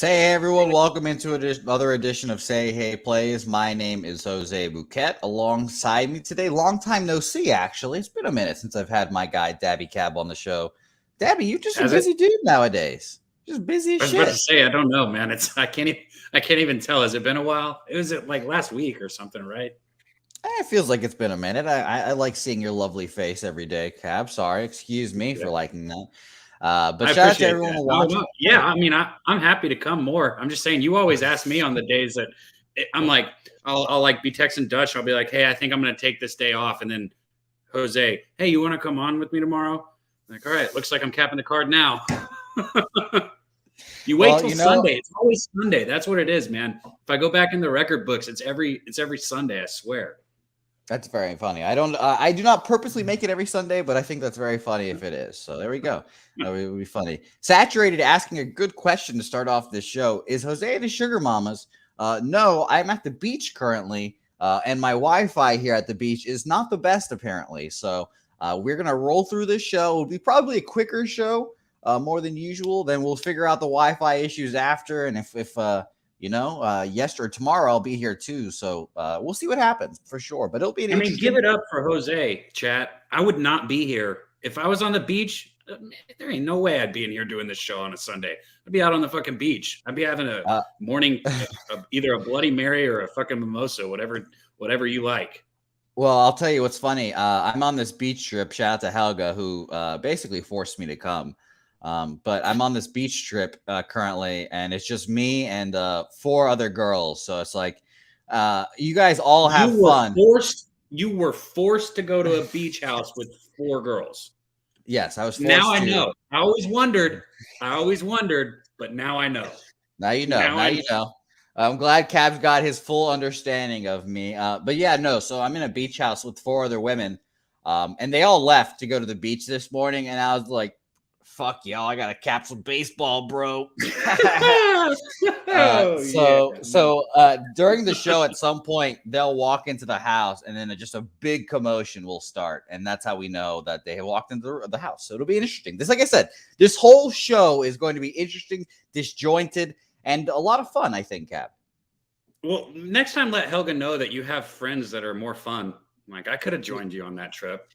Say hey everyone, welcome into another edition of Say Hey Plays. My name is Jose Bouquett. Alongside me today, long time no see actually. It's been a minute since I've had my guy Dabby Cab on the show. Dabby, you're just a Has it? busy dude nowadays. Just busy as I was about to shit. say, I don't know, man. I can't even tell. Has it been a while? It was like last week or something, right? It feels like it's been a minute. I like seeing your lovely face every day, Cab. Sorry, excuse me for Yeah, liking that. But I shout out to appreciate everyone that. who No, watches. no, yeah, I mean, I'm happy to come more. I'm just saying, you always ask me on the days that I'm like, I'll like be texting Dutch. I'll be like, hey, I think I'm gonna take this day off, and then Jose, hey, you want to come on with me tomorrow? I'm like, all right, looks like I'm capping the card now. You wait Well, till Sunday. It's always Sunday. That's what it is, man. If I go back in the record books, it's every Sunday. I swear. that's very funny. I do not purposely make it every Sunday, but I think that's very funny if it is. So there we go. That would be funny. Saturated asking a good question to start off this show. Is Jose at the Sugar Mamas? No, I'm at the beach currently, and my Wi-Fi here at the beach is not the best apparently. So we're gonna roll through this show. It'll be probably a quicker show, more than usual. Then we'll figure out the Wi-Fi issues after, and if yesterday or tomorrow I'll be here too. So we'll see what happens for sure. But it'll be an I mean, give interesting. it up for Jose, chat. I would not be here if I was on the beach. There ain't no way I'd be in here doing this show on a Sunday. I'd be out on the fucking beach. I'd be having a Uh, morning, either a Bloody Mary or a fucking mimosa, whatever you like. well, I'll tell you what's funny. I'm on this beach trip. Shout out to Helga, who basically forced me to come. But I'm on this beach trip currently, and it's just me and four other girls. So it's like you guys all have fun. You were forced to go to a beach house with four girls. Yes, I was Now forced I to. know. I always wondered, but now I know. Now you know. Now Now I you know. know. I'm glad Cab's got his full understanding of me. But yeah, no. So I'm in a beach house with four other women, and they all left to go to the beach this morning, and I was like, "Fuck y'all! I got to cap some baseball, bro." Oh yeah. During the show, at some point, they'll walk into the house, and then just a big commotion will start, and that's how we know that they have walked into the house. So it'll be interesting. This, like I said, this whole show is going to be interesting, disjointed, and a lot of fun. I think, Cap. Well, next time let Helga know that you have friends that are more fun. Like I could have joined you on that trip.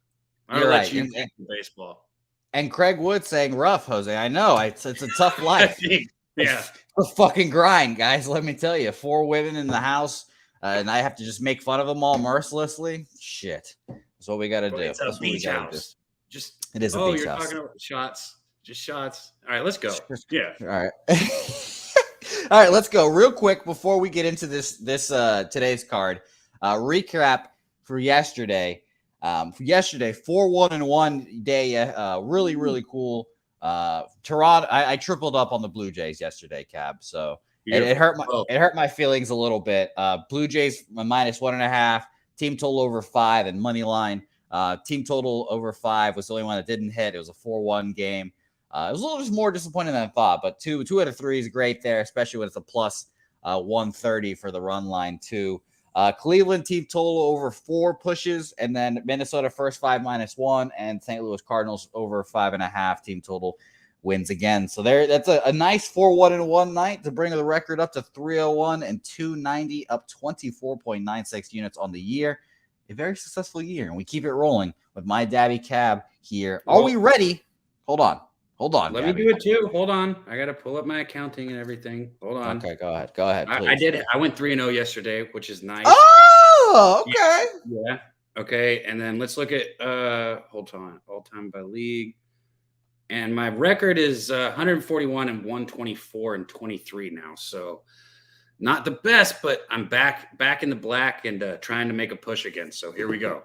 I would You're let right, you and, take the baseball. and Craig Wood saying rough, Jose. I know it's a tough I life. think, yeah. It's a fucking grind, guys. Let me tell you, four women in the house, and I have to just make fun of them all mercilessly. Shit, that's what we got to do. It's a That's what we beach got to do. house. Just It is a beach you're house. talking about shots. Just shots. All right, let's go. Yeah. All right. All right, let's go real quick before we get into this today's card. Recap for yesterday. 4-1-1 day. Really cool. Toronto. I tripled up on the Blue Jays yesterday, Cab. So it hurt my feelings a little bit. Blue Jays -1.5. Team total over 5 and money line. Team total over 5 was the only one that didn't hit. It was a 4-1 game. It was a little just more disappointing than I thought, but two out of 3 is great there, especially when it's a plus 130 for the run line too. Cleveland team total over 4 pushes, and then Minnesota first 5 -1, and St. Louis Cardinals over 5.5 team total wins again. So that's a nice 4-1-1 night to bring the record up to 301 and 290, up 24.96 units on the year. A very successful year, and we keep it rolling with my Dabby Cab here. Are we ready? Hold on. Let Gabby. me do it too. Hold on. I got to pull up my accounting and everything. Hold on. Okay, go ahead. Please. I did. I went 3-0 yesterday, which is nice. Oh, okay. Yeah. Okay. And then let's look at hold on. All time by league. And my record is 141 and 124 and 23 now. So not the best, but I'm back in the black and trying to make a push again. So here we go.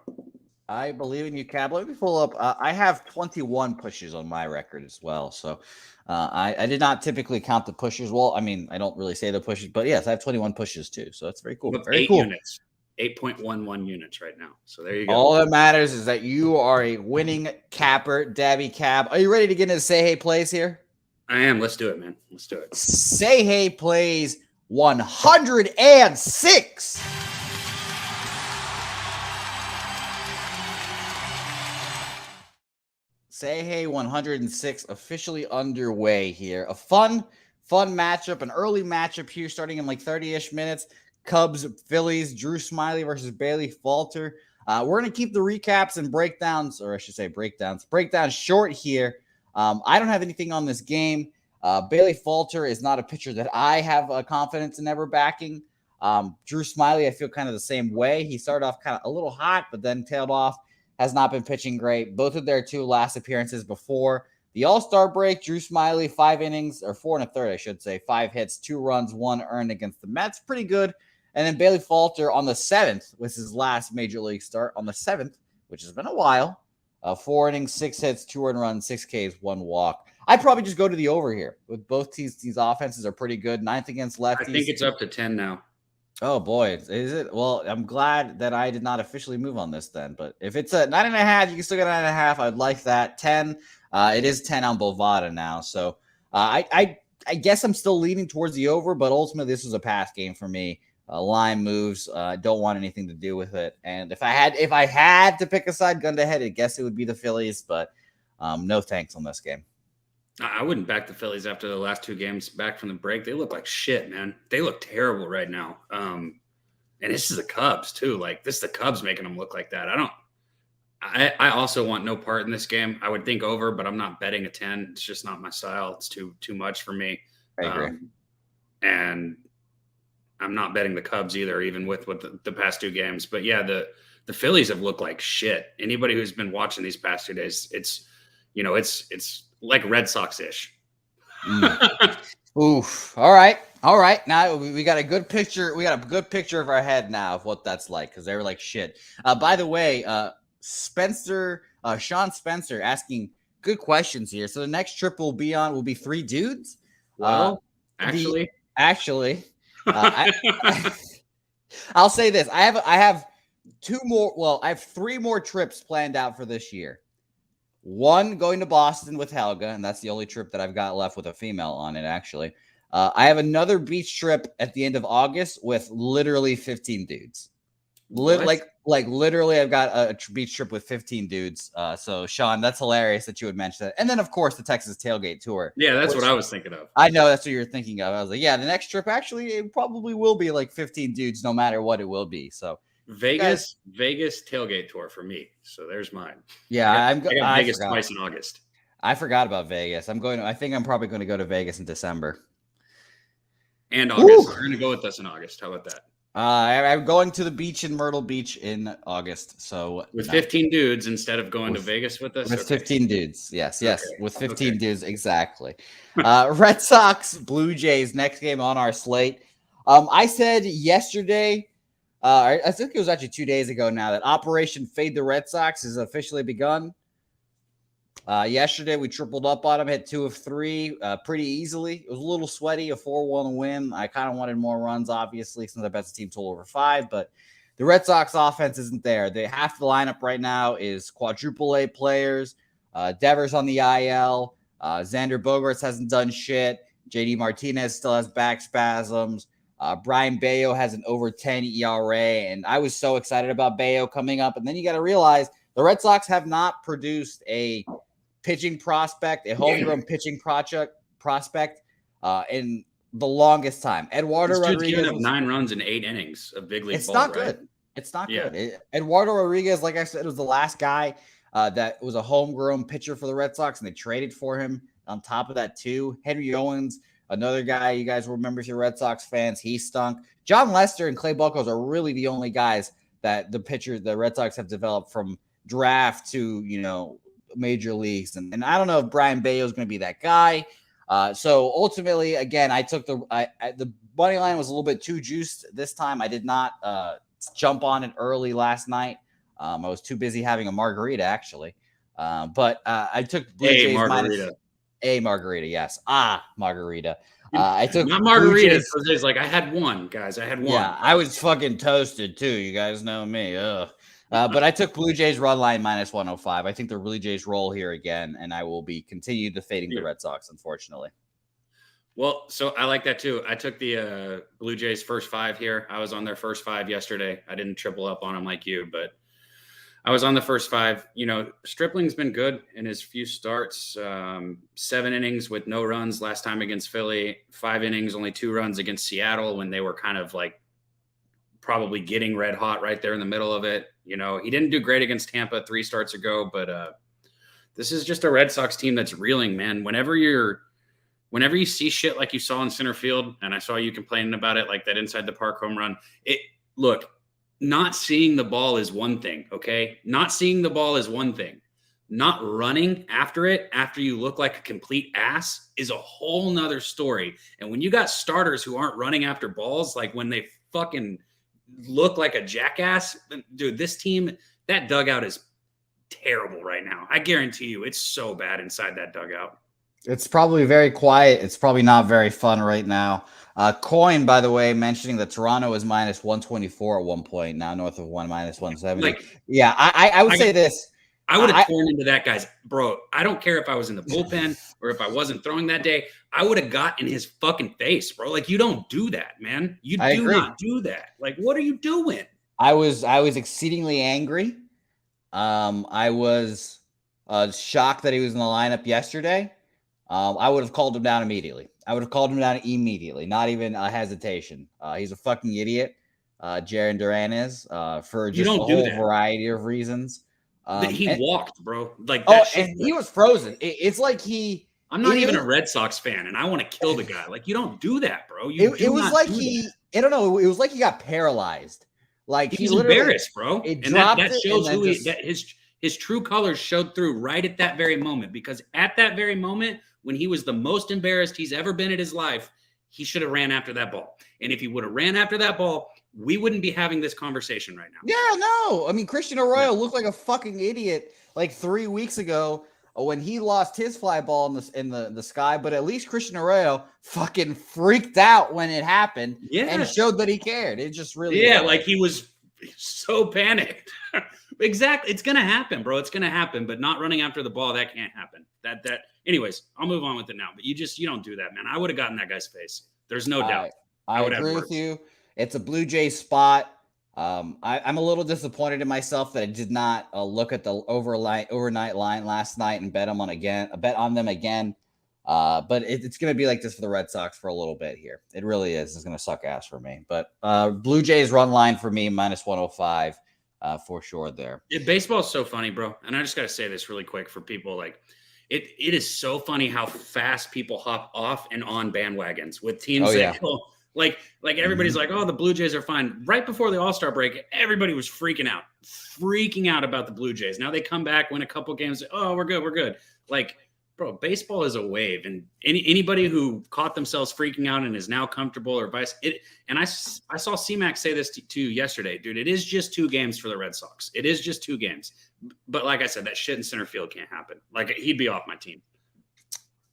I believe in you, Cab. Let me pull up. I have 21 pushes on my record as well. So I did not typically count the pushes. Well, I mean, I don't really say the pushes, but yes, I have 21 pushes too. So that's very cool. Very cool. Units, 8.11 units right now. So there you go. All that matters is that you are a winning capper, Dabby Cab. Are you ready to get into Say Hey Plays here? I am. Let's do it, man. Let's do it. Say Hey Plays 106. Say Hey 106 officially underway here. A fun Fun matchup, an early matchup here starting in like 30-ish minutes. Cubs, Phillies, Drew Smiley versus Bailey Falter. We're going to keep the recaps and breakdowns, or I should say breakdowns short here. I don't have anything on this game. Bailey Falter is not a pitcher that I have confidence in ever backing. Drew Smiley, I feel kind of the same way. He started off kind of a little hot, but then tailed off. Has not been pitching great. Both of their 2 last appearances before the All-Star break. Drew Smiley, 5 innings, or 4 1/3, I should say. 5 hits, 2 runs, 1 earned against the Mets. Pretty good. And then Bailey Falter on the 7th was his last major league start. On the 7th, which has been a while. 4 innings, 6 hits, 2 earned runs, 6 Ks, 1 walk. I'd probably just go to the over here. With both teams, these offenses are pretty good. 9th against lefties. I think it's up to 10 now. Oh boy, is it? Well, I'm glad that I did not officially move on this then. But if it's a 9.5, you can still get 9.5. I'd like that. 10. It is 10 on Bovada now. So I guess I'm still leaning towards the over, but ultimately this was a pass game for me. Line moves. Don't want anything to do with it. And if I had to pick a side, gun to head, I guess it would be the Phillies. But no thanks on this game. I wouldn't back the Phillies after the last 2 games back from the break. They look like shit, man. They look terrible right now. And this is the Cubs too. Like, this is the Cubs making them look like that. I also want no part in this game. I would think over, but I'm not betting a 10. It's just not my style. It's too much for me. I agree. And I'm not betting the Cubs either, even with the past 2 games. But yeah, the Phillies have looked like shit. Anybody who's been watching these past 2 days, it's like Red Sox-ish. Oof. All right. Now we got a good picture. We got a good picture of our head now of what that's like, because they were like shit. By the way, Sean Spencer asking good questions here. So the next trip will be 3 dudes. Well, actually, I'll say this. I have 2 more. Well, I have 3 more trips planned out for this year. 1 going to Boston with Helga, and that's the only trip that I've got left with a female on it, actually. I have another beach trip at the end of August with literally 15 dudes. Literally, I've got a beach trip with 15 dudes. So, Sean, that's hilarious that you would mention that. And then, of course, the Texas Tailgate Tour. Yeah, that's what I was thinking of. I know that's what you're thinking of. I was like, yeah, the next trip, actually, it probably will be like 15 dudes, no matter what it will be. So, Vegas Tailgate Tour for me. So there's mine. Yeah, I got Vegas twice in August. I forgot about Vegas. I think I'm probably going to go to Vegas in December. And August. You're going to go with us in August. How about that? I'm going to the beach in Myrtle Beach in August. So with 15 dudes instead of going to Vegas with us? With 15 dudes. Yes. Okay. With 15 dudes. Exactly. Red Sox, Blue Jays, next game on our slate. I said yesterday, I think it was actually 2 days ago now, that Operation Fade the Red Sox has officially begun. Yesterday, we tripled up on them, hit 2 of 3 pretty easily. It was a little sweaty, a 4-1 win. I kind of wanted more runs, obviously, since I bet the team total over 5, but the Red Sox offense isn't there. Half the lineup right now is quadruple A players. Devers on the IL. Xander Bogaerts hasn't done shit. JD Martinez still has back spasms. Brian Bayo has an over 10 ERA, and I was so excited about Bayo coming up. And then you got to realize the Red Sox have not produced a pitching prospect, a homegrown pitching prospect in the longest time. Eduardo Rodriguez given up 9 runs in 8 innings of big league it's ball. Not right? Good. It's not good. Eduardo Rodriguez, like I said, was the last guy that was a homegrown pitcher for the Red Sox, and they traded for him. On top of that, too, Henry Owens, another guy you guys will remember if you're Red Sox fans, he stunk. John Lester and Clay Buchholz are really the only guys that the Red Sox have developed from draft to, major leagues. And I don't know if Brian Bayo is going to be that guy. So ultimately, again, I took the money line was a little bit too juiced this time. I did not jump on it early last night. I was too busy having a margarita, actually. But I took Blue Jays margarita. A margarita, yes. Margarita. I took not margarita. Jose's like, I had one, guys. I had one. Yeah, I was fucking toasted too. You guys know me. But I took Blue Jays run line -105. I think the Blue Jays roll here again, and I will be continue defeating the Red Sox, unfortunately. Well, so I like that too. I took the Blue Jays first 5 here. I was on their first 5 yesterday. I didn't triple up on them like you, but I was on the first 5. Stripling's been good in his few starts. 7 innings with no runs last time against Philly. 5 innings, only 2 runs against Seattle when they were kind of like probably getting red hot right there in the middle of it. He didn't do great against Tampa 3 starts ago, but this is just a Red Sox team that's reeling, man. Whenever you see shit like you saw in center field, and I saw you complaining about it, like that inside the park home run, look. Not seeing the ball is one thing, okay? Not seeing the ball is one thing. Not running after it after you look like a complete ass is a whole nother story. And when you got starters who aren't running after balls, like when they fucking look like a jackass, dude, this team, that dugout is terrible right now. I guarantee you it's so bad inside that dugout. It's probably very quiet. It's probably not very fun right now. Coin, by the way, mentioning that Toronto was minus 124 at one point, now north of minus 170. Yeah, I would say this. I would have torn into that guy's, bro. I don't care if I was in the bullpen or if I wasn't throwing that day. I would have got in his fucking face, bro. Like, you don't do that, man. You do not do that. Like, what are you doing? I was exceedingly angry. I was shocked that he was in the lineup yesterday. I would have called him down immediately. Not even a hesitation. He's a fucking idiot. Jarren Duran is for just a whole variety of reasons. He walked, bro. Like, and he was frozen. It's like I'm not even a Red Sox fan, and I want to kill the guy. Like, you don't do that, bro. It was like I don't know. It was like he got paralyzed. Like he was embarrassed, bro. And that shows who his true colors showed through right at that very moment. Because at that very moment, when he was the most embarrassed he's ever been in his life, he should have ran after that ball. And if he would have ran after that ball, we wouldn't be having this conversation right now. Yeah, no. I mean, Christian Arroyo looked like a fucking idiot like 3 weeks ago when he lost his fly ball in the sky. But at least Christian Arroyo fucking freaked out when it happened and showed that he cared. It just really like he was so panicked. Exactly. It's going to happen, bro. It's going to happen. But not running after the ball, that can't happen. Anyways, I'll move on with it now. But you don't do that, man. I would have gotten that guy's face. There's no doubt. I agree with you. It's a Blue Jays spot. I'm a little disappointed in myself that I did not look at the overnight line last night and bet on them again. But it's going to be like this for the Red Sox for a little bit here. It really is. It's going to suck ass for me. But Blue Jays run line for me, minus 105 for sure there. Baseball is so funny, bro. And I just got to say this really quick for people. Like, it is so funny how fast people hop off and on bandwagons with teams that go. Like everybody's like, oh, the Blue Jays are fine. Right before the All-Star break, everybody was freaking out about the Blue Jays. Now they come back, win a couple games. Oh, we're good. Like, bro, baseball is a wave, and anybody who caught themselves freaking out and is now comfortable or vice it. And I saw C-Mac say this to you yesterday, dude. It is just 2 games for the Red Sox. It is just 2 games. But like I said, that shit in center field can't happen. Like, he'd be off my team.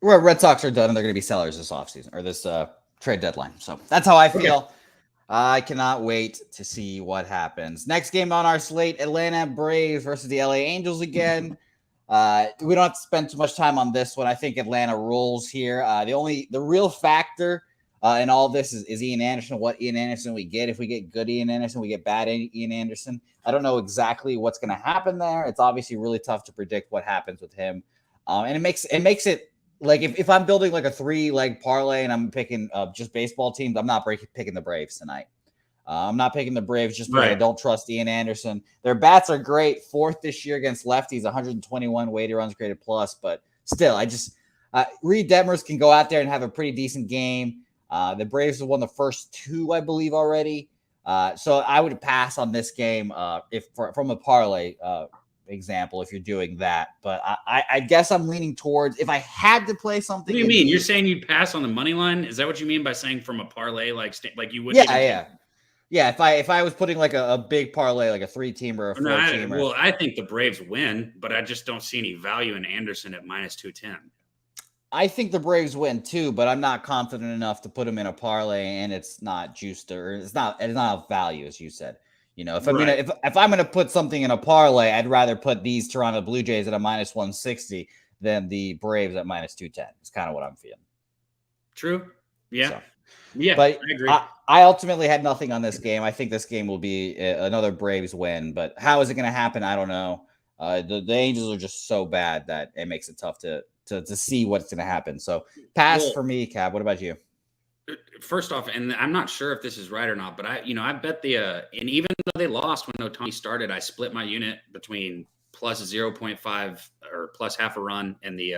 Well, Red Sox are done, and they're going to be sellers this offseason or this trade deadline. So that's how I feel. Okay. I cannot wait to see what happens. Next game on our slate, Atlanta Braves versus the LA Angels again. We don't have to spend too much time on this one. I think Atlanta rolls here. The real factor in all this is Ian Anderson, what Ian Anderson we get. If we get good Ian Anderson, we get bad Ian Anderson. I don't know exactly what's going to happen there. It's obviously really tough to predict what happens with him. And it makes it like if I'm building like a 3-leg parlay and I'm picking just baseball teams, I'm not picking the Braves tonight. I'm not picking the Braves just because I don't trust Ian Anderson. Their bats are great. 4th this year against lefties, 121 weighted runs created plus. But still, Reed Detmers can go out there and have a pretty decent game. The Braves have won the first 2, I believe, already. So I would pass on this game from a parlay example if you're doing that. But I guess I'm leaning towards if I had to play something. What do you mean? You're saying you'd pass on the money line? Is that what you mean by saying from a parlay like you would? Yeah, if I was putting like a big parlay, like a 3-teamer or a 4-teamer. Well, I think the Braves win, but I just don't see any value in Anderson at minus 210. I think the Braves win too, but I'm not confident enough to put them in a parlay, and it's not juiced or it's not a value, as you said. If I'm gonna put something in a parlay, I'd rather put these Toronto Blue Jays at a minus 160 than the Braves at minus 210. It's kind of what I'm feeling. True. Yeah. Yeah, But I agree. I ultimately had nothing on this game. I think this game will be another Braves win, but how is it going to happen? I don't know. The Angels are just so bad that it makes it tough to see what's going to happen. So pass for me, Cab. What about you? First off, and I'm not sure if this is right or not, but I bet and even though they lost when Ohtani started, I split my unit between plus 0.5 or plus half a run in the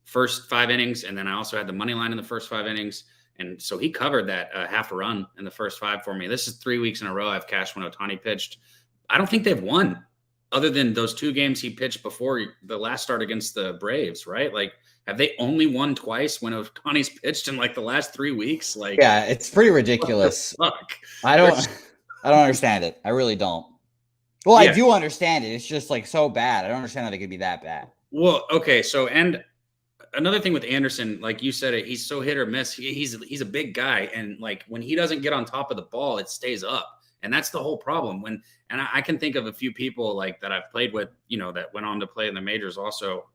first 5 innings, and then I also had the money line in the first 5 innings, and so he covered that half a run in the first 5 for me. This is 3 weeks in a row I've cashed when Ohtani pitched. I don't think they've won other than those 2 games he pitched before the last start against the Braves, right? Like, have they only won twice when Ohtani's pitched in like the last 3 weeks? Like, yeah, it's pretty ridiculous. Fuck. I don't understand it. I really don't. Well, yeah. I do understand it. It's just like so bad. I don't understand how they could be that bad. Well, okay. So, and another thing with Anderson, like you said, he's so hit or miss. He's a big guy, and like when he doesn't get on top of the ball, it stays up. And that's the whole problem. And I can think of a few people like that I've played with, that went on to play in the majors also.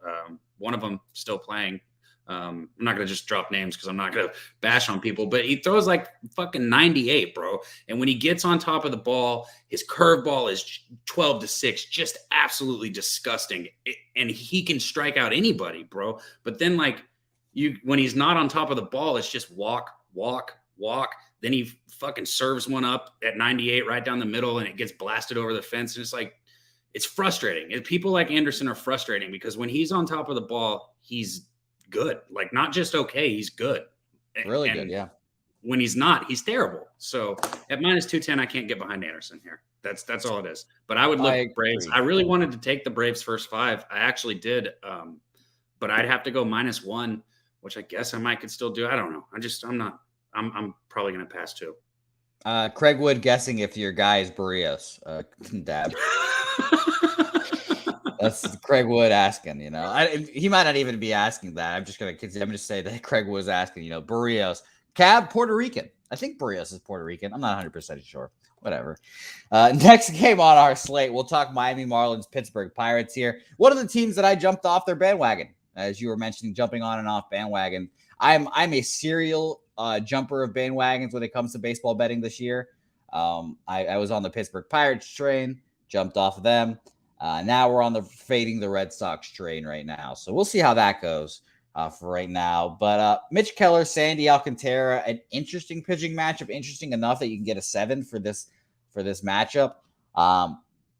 One of them still playing. I'm not going to just drop names because I'm not going to bash on people, but he throws like fucking 98, bro. And when he gets on top of the ball, his curveball is 12-6, just absolutely disgusting. And he can strike out anybody, bro. But then when he's not on top of the ball, it's just walk, walk, walk. Then he fucking serves one up at 98 right down the middle and it gets blasted over the fence. And it's like, it's frustrating. And people like Anderson are frustrating because when he's on top of the ball, he's good. Like, not just okay, he's good. Really good, yeah. When he's not, he's terrible. So at minus 210, I can't get behind Anderson here. That's all it is. But I would look at Braves. I really wanted to take the Braves first 5. I actually did. But I'd have to go -1, which I guess I could still do. I don't know. I'm probably going to pass too. Craig Wood guessing if your guy is Barrios. Dab. That's Craig Wood asking, he might not even be asking that. I'm just say that Craig was asking, Barrios. Cab, Puerto Rican. I think Barrios is Puerto Rican. I'm not 100% sure. Whatever. Next game on our slate, we'll talk Miami Marlins, Pittsburgh Pirates here. One of the teams that I jumped off their bandwagon, as you were mentioning, jumping on and off bandwagon. I'm a serial jumper of bandwagons when it comes to baseball betting this year. I was on the Pittsburgh Pirates train, jumped off of them. Now we're on the fading the Red Sox train right now. So we'll see how that goes for right now. But Mitch Keller, Sandy Alcantara, an interesting pitching matchup, interesting enough that you can get a 7 for this matchup.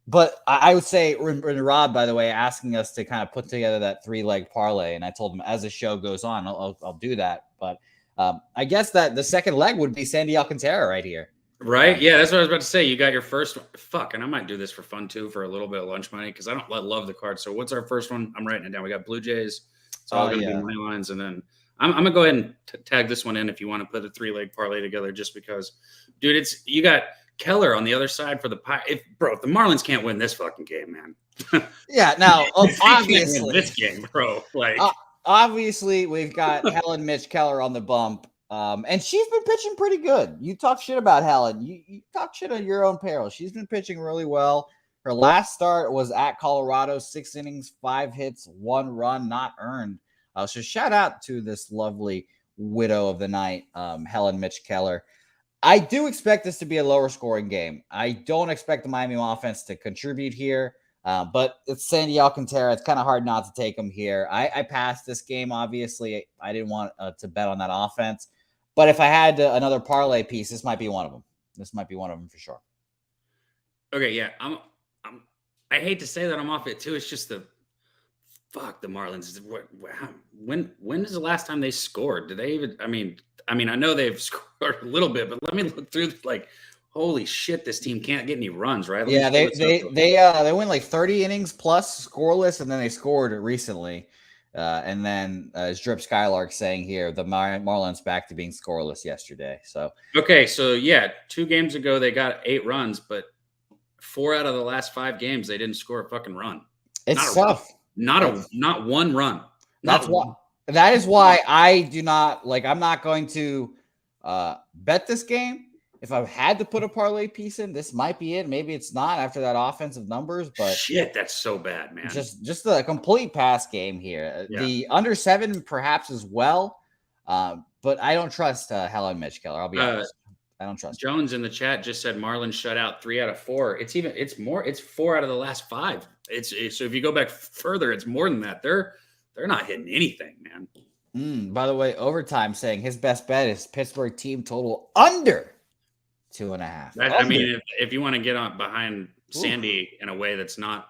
But I would say, Rob, by the way, asking us to kind of put together that 3-leg parlay, and I told him as the show goes on, I'll do that. But I guess that the second leg would be Sandy Alcantara right here. Right. Yeah, that's what I was about to say. You got your first fuck, and I might do this for fun too, for a little bit of lunch money, because I love the card. So what's our first one? I'm writing it down. We got Blue Jays. It's all going to be money lines, and then I'm going to go ahead and tag this one in if you want to put a 3-leg parlay together, just because, dude, you got Keller on the other side for the if the Marlins can't win this fucking game, man. Yeah. Now, obviously, this game, bro. Like, obviously, we've got Helen Mitch Keller on the bump. And she's been pitching pretty good. You talk shit about Helen. You talk shit on your own peril. She's been pitching really well. Her last start was at Colorado, 6 innings, 5 hits, 1 run, not earned. So shout out to this lovely widow of the night, Helen Mitch Keller. I do expect this to be a lower scoring game. I don't expect the Miami offense to contribute here. But it's Sandy Alcantara. It's kind of hard not to take him here. I passed this game, obviously. I didn't want to bet on that offense. But if I had another parlay piece, this might be one of them. This might be one of them for sure. Okay, yeah. I hate to say that I'm off it too. It's just the Marlins. When is the last time they scored? Did they even? I mean, I know they've scored a little bit, but let me look through. Like, holy shit, this team can't get any runs, right? Yeah, they went like 30 innings plus scoreless, and then they scored recently. And then as Drip Skylark saying here, the Marlins back to being scoreless yesterday. So okay, so yeah, 2 games ago they got 8 runs, but 4 out of the last 5 games they didn't score a fucking run. It's tough. Not one run. That is why I do not I'm not going to bet this game. If I had to put a parlay piece in, this might be it. Maybe it's not after that offensive numbers, but shit, that's so bad, man. Just a complete pass game here. Yeah. The under 7 perhaps as well. But but I don't trust Helen Mitch Keller. I'll be honest. I don't trust Jones in the chat just said Marlins shut out 3 out of 4. It's 4 out of the last 5. So if you go back further, it's more than that. They're not hitting anything, man. By the way, Overtime saying his best bet is Pittsburgh team total under 2.5. I mean, if you want to get on behind Sandy in a way that's not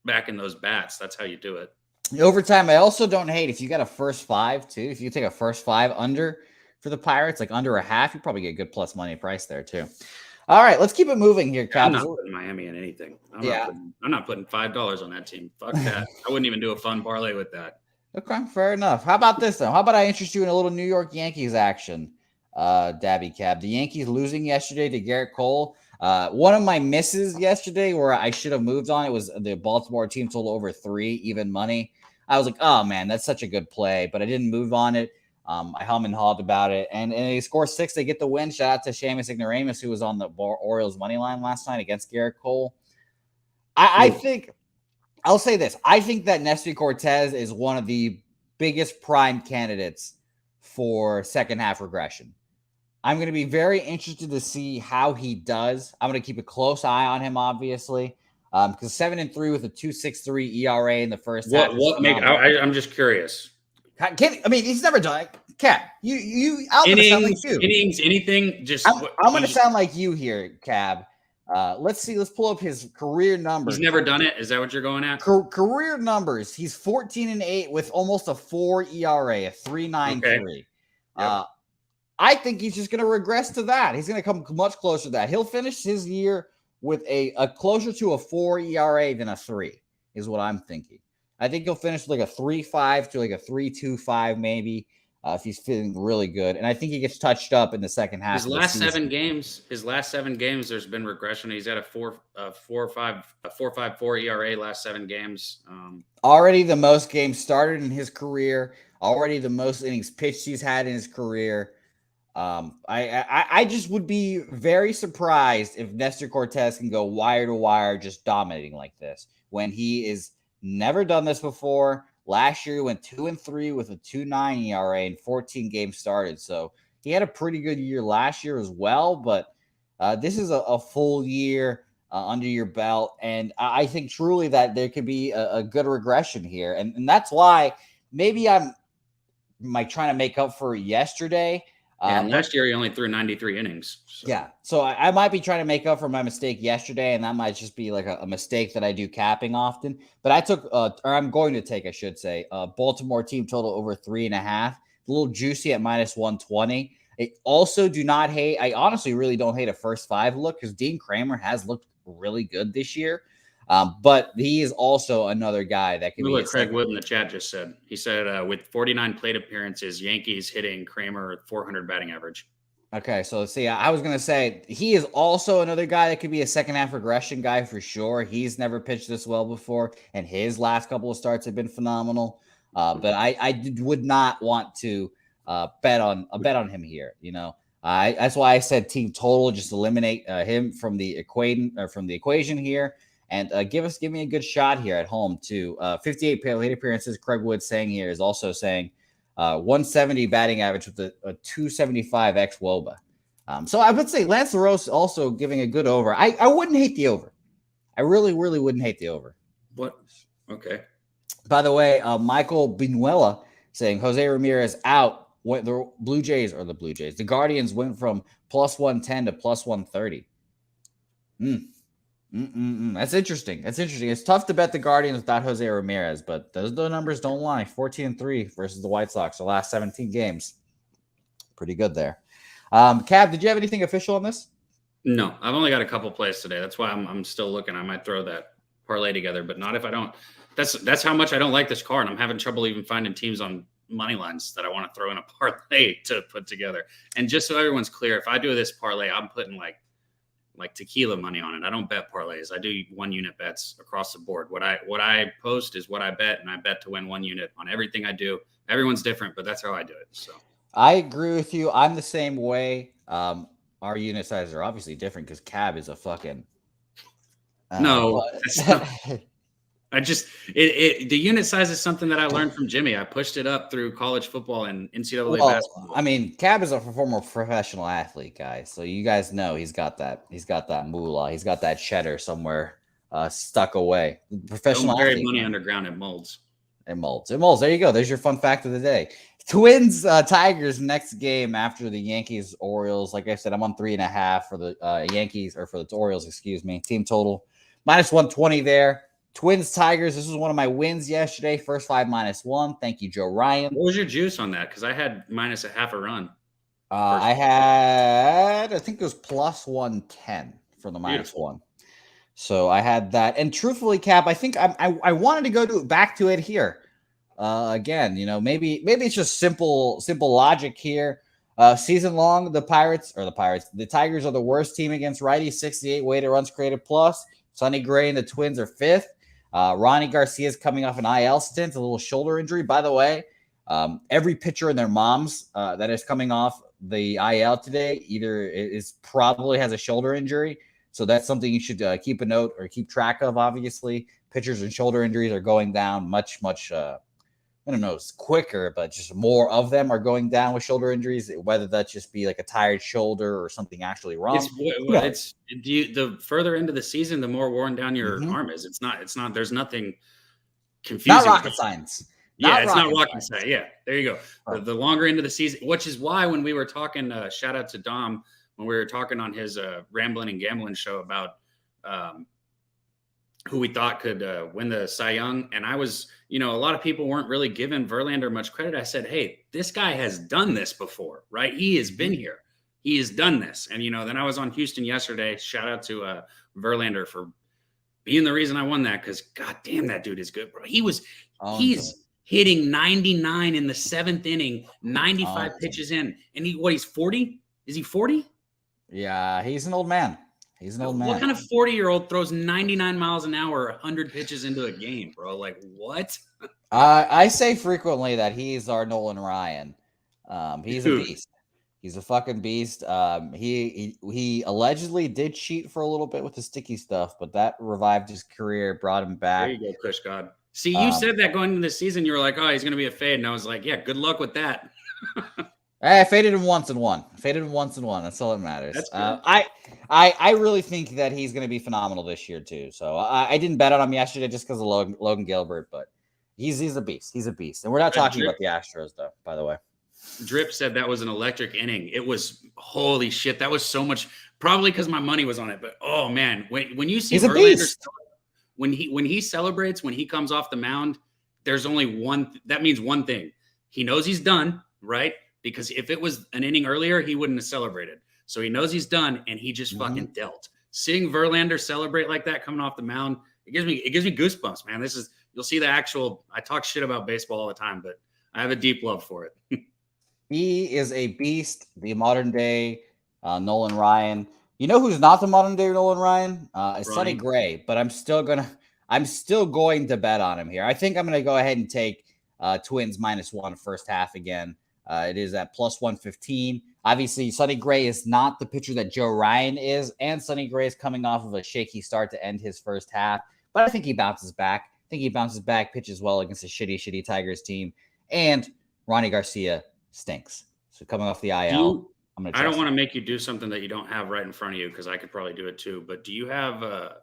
back in those bats, that's how you do it. Overtime, I also don't hate if you got a first 5 too. If you take a first 5 under for the Pirates, like under a half, you probably get a good plus money price there too. All right, let's keep it moving here, Cap. I'm not putting Miami in anything. I'm not putting $5 on that team. Fuck that. I wouldn't even do a fun parlay with that. Okay, fair enough. How about this though? How about I interest you in a little New York Yankees action, Dabby Cab? The Yankees losing yesterday to Garrett Cole. One of my misses yesterday where I should have moved on, it was the Baltimore team total over 3, even money. I was like, oh man, that's such a good play, but I didn't move on it. I hum and hawed about it, and they score 6. They get the win. Shout out to Seamus Ignoramus, who was on the Orioles money line last night against Garrett Cole. I think I'll say this. I think that Nestor Cortez is one of the biggest prime candidates for second half regression. I'm going to be very interested to see how he does. I'm going to keep a close eye on him, obviously, because 7-3 with a 2.63 ERA in the first half. I'm just curious. I mean, he's never done it. Cap, you. I'm going to sound like you. Innings, anything. Just I'm going to sound like you here, Cab. Let's see. Let's pull up his career numbers. He's never done it. Is that what you're going at? Career numbers. He's 14-8 with almost a 4 ERA, a 3.93. Okay. Yep. I think he's just going to regress to that. He's going to come much closer to that. He'll finish his year with a closer to a 4 ERA than a 3 is what I'm thinking. I think he'll finish like a 3.5 to like a 3.25 maybe if he's feeling really good. And I think he gets touched up in the second half. His last 7 games, there's been regression. He's at a 4.54 ERA last 7 games. Already the most games started in his career. Already the most innings pitched he's had in his career. I just would be very surprised if Nestor Cortez can go wire to wire just dominating like this when he is never done this before. Last year he went 2-3 with a 2.9 ERA in 14 games started. So he had a pretty good year last year as well, but this is a full year under your belt. And I think truly that there could be a good regression here. And that's why maybe I'm trying to make up for yesterday. And last year he only threw 93 innings. So. Yeah. So I might be trying to make up for my mistake yesterday, and that might just be like a mistake that I do capping often. But I took, or I'm going to take, I should say, Baltimore team total over 3.5. A little juicy at -120. I also do not hate, I honestly really don't hate a first 5 look because Dean Kramer has looked really good this year. But he is also another guy that can be. What Craig Wood in the chat just said. He said with 49 plate appearances, Yankees hitting Kramer 400 batting average. Okay, so see, I was gonna say he is also another guy that could be a second half regression guy for sure. He's never pitched this well before, and his last couple of starts have been phenomenal. But I would not want to bet on him here. You know, that's why I said team total. Just eliminate him from the equation here. And give me a good shot here at home too. 58 plate appearances. Craig Wood saying here is also saying 170 batting average with a 275 xWOBA. So I would say Lance LaRose also giving a good over. I wouldn't hate the over. I really wouldn't hate the over. What? Okay. By the way, Michael Binuela saying Jose Ramirez out. What the the Guardians went from +110 to +130. That's interesting. It's tough to bet the Guardians without Jose Ramirez, but those numbers don't lie. 14-3 versus the White Sox, the last 17 games. Pretty good there. Cab, did you have anything official on this? No, I've only got a couple plays today. That's why I'm still looking. I might throw that parlay together, but not if I don't. That's how much I don't like this card. I'm having trouble even finding teams on money lines that I want to throw in a parlay to put together. And just so everyone's clear, if I do this parlay, I'm putting like tequila money on it. I don't bet parlays. I do 1 unit bets across the board. What I post is what I bet, and I bet to win 1 unit on everything I do. Everyone's different, but that's how I do it. So I agree with you. I'm the same way. Our unit sizes are obviously different because Cab is a fucking no. The unit size is something that I learned from Jimmy. I pushed it up through college football and NCAA basketball. I mean, Cab is a former professional athlete, guys. So you guys know he's got that moolah. He's got that cheddar somewhere stuck away. Professional Don't bury athlete, money underground. It molds. It molds. It molds. There you go. There's your fun fact of the day. Twins, Tigers next game after the Yankees, Orioles. Like I said, I'm on 3.5 for the Yankees or for the Orioles, excuse me. Team total -120 there. Twins, Tigers. This was one of my wins yesterday. First 5 -1. Thank you, Joe Ryan. What was your juice on that? Because I had -0.5 a run. I think it was +110 for the -1. So I had that. And truthfully, Cap, I think I wanted to go back to it here. Again, maybe it's just simple logic here. Season long, the Tigers are the worst team against righties, 68 weighted runs created plus. Sonny Gray and the Twins are 5th. Ronnie Garcia is coming off an IL stint, a little shoulder injury. By the way, every pitcher and their moms that is coming off the IL today either probably has a shoulder injury. So that's something you should keep a note or keep track of. Obviously, pitchers and shoulder injuries are going down much I don't know, it's quicker, but just more of them are going down with shoulder injuries, whether that just be like a tired shoulder or something actually wrong. The further into the season, the more worn down your arm is. It's not, there's nothing confusing. Not rocket science. It's not rocket science. Yeah, there you go. Right. The longer into the season, which is why when we were talking, shout out to Dom, when we were talking on his Rambling and Gambling show about who we thought could win the Cy Young. And I was, a lot of people weren't really giving Verlander much credit. I said, hey, this guy has done this before, right? He has been here. He has done this. And, then I was on Houston yesterday. Shout out to Verlander for being the reason I won that, because God damn, that dude is good, bro. He's hitting 99 in the 7th inning, 95 pitches in. And he's 40? Is he 40? Yeah, he's an old man. He's an old man. What kind of 40-year-old throws 99 miles an hour, 100 pitches into a game, bro? Like, what? I say frequently that he's our Nolan Ryan. He's a beast. He's a fucking beast. He allegedly did cheat for a little bit with the sticky stuff, but that revived his career, brought him back. There you go, Kush God. See, you said that going into the season. You were like, oh, he's going to be a fade. And I was like, yeah, good luck with that. I faded him once and won. That's all that matters. I really think that he's going to be phenomenal this year too. So I didn't bet on him yesterday just because of Logan Gilbert, but he's a beast. He's a beast. And we're not talking about the Astros though, by the way. Drip said that was an electric inning. It was, holy shit. That was so much, probably because my money was on it. But oh man, when you see Verlander, when he celebrates, when he comes off the mound, there's only that means one thing. He knows he's done, right? Because if it was an inning earlier, he wouldn't have celebrated. So he knows he's done, and he just fucking dealt. Seeing Verlander celebrate like that coming off the mound, it gives me goosebumps, man. You'll see the actual. I talk shit about baseball all the time, but I have a deep love for it. He is a beast, the modern day Nolan Ryan. You know who's not the modern day Nolan Ryan? It's Sonny Gray, but I'm still going to bet on him here. I think I'm going to go ahead and take Twins -1 first half again. It is at +115. Obviously, Sonny Gray is not the pitcher that Joe Ryan is, and Sonny Gray is coming off of a shaky start to end his first half. But I think he bounces back. Pitches well against a shitty Tigers team, and Ronnie Garcia stinks. So coming off the IL, I don't want to make you do something that you don't have right in front of you, because I could probably do it too. But do you have a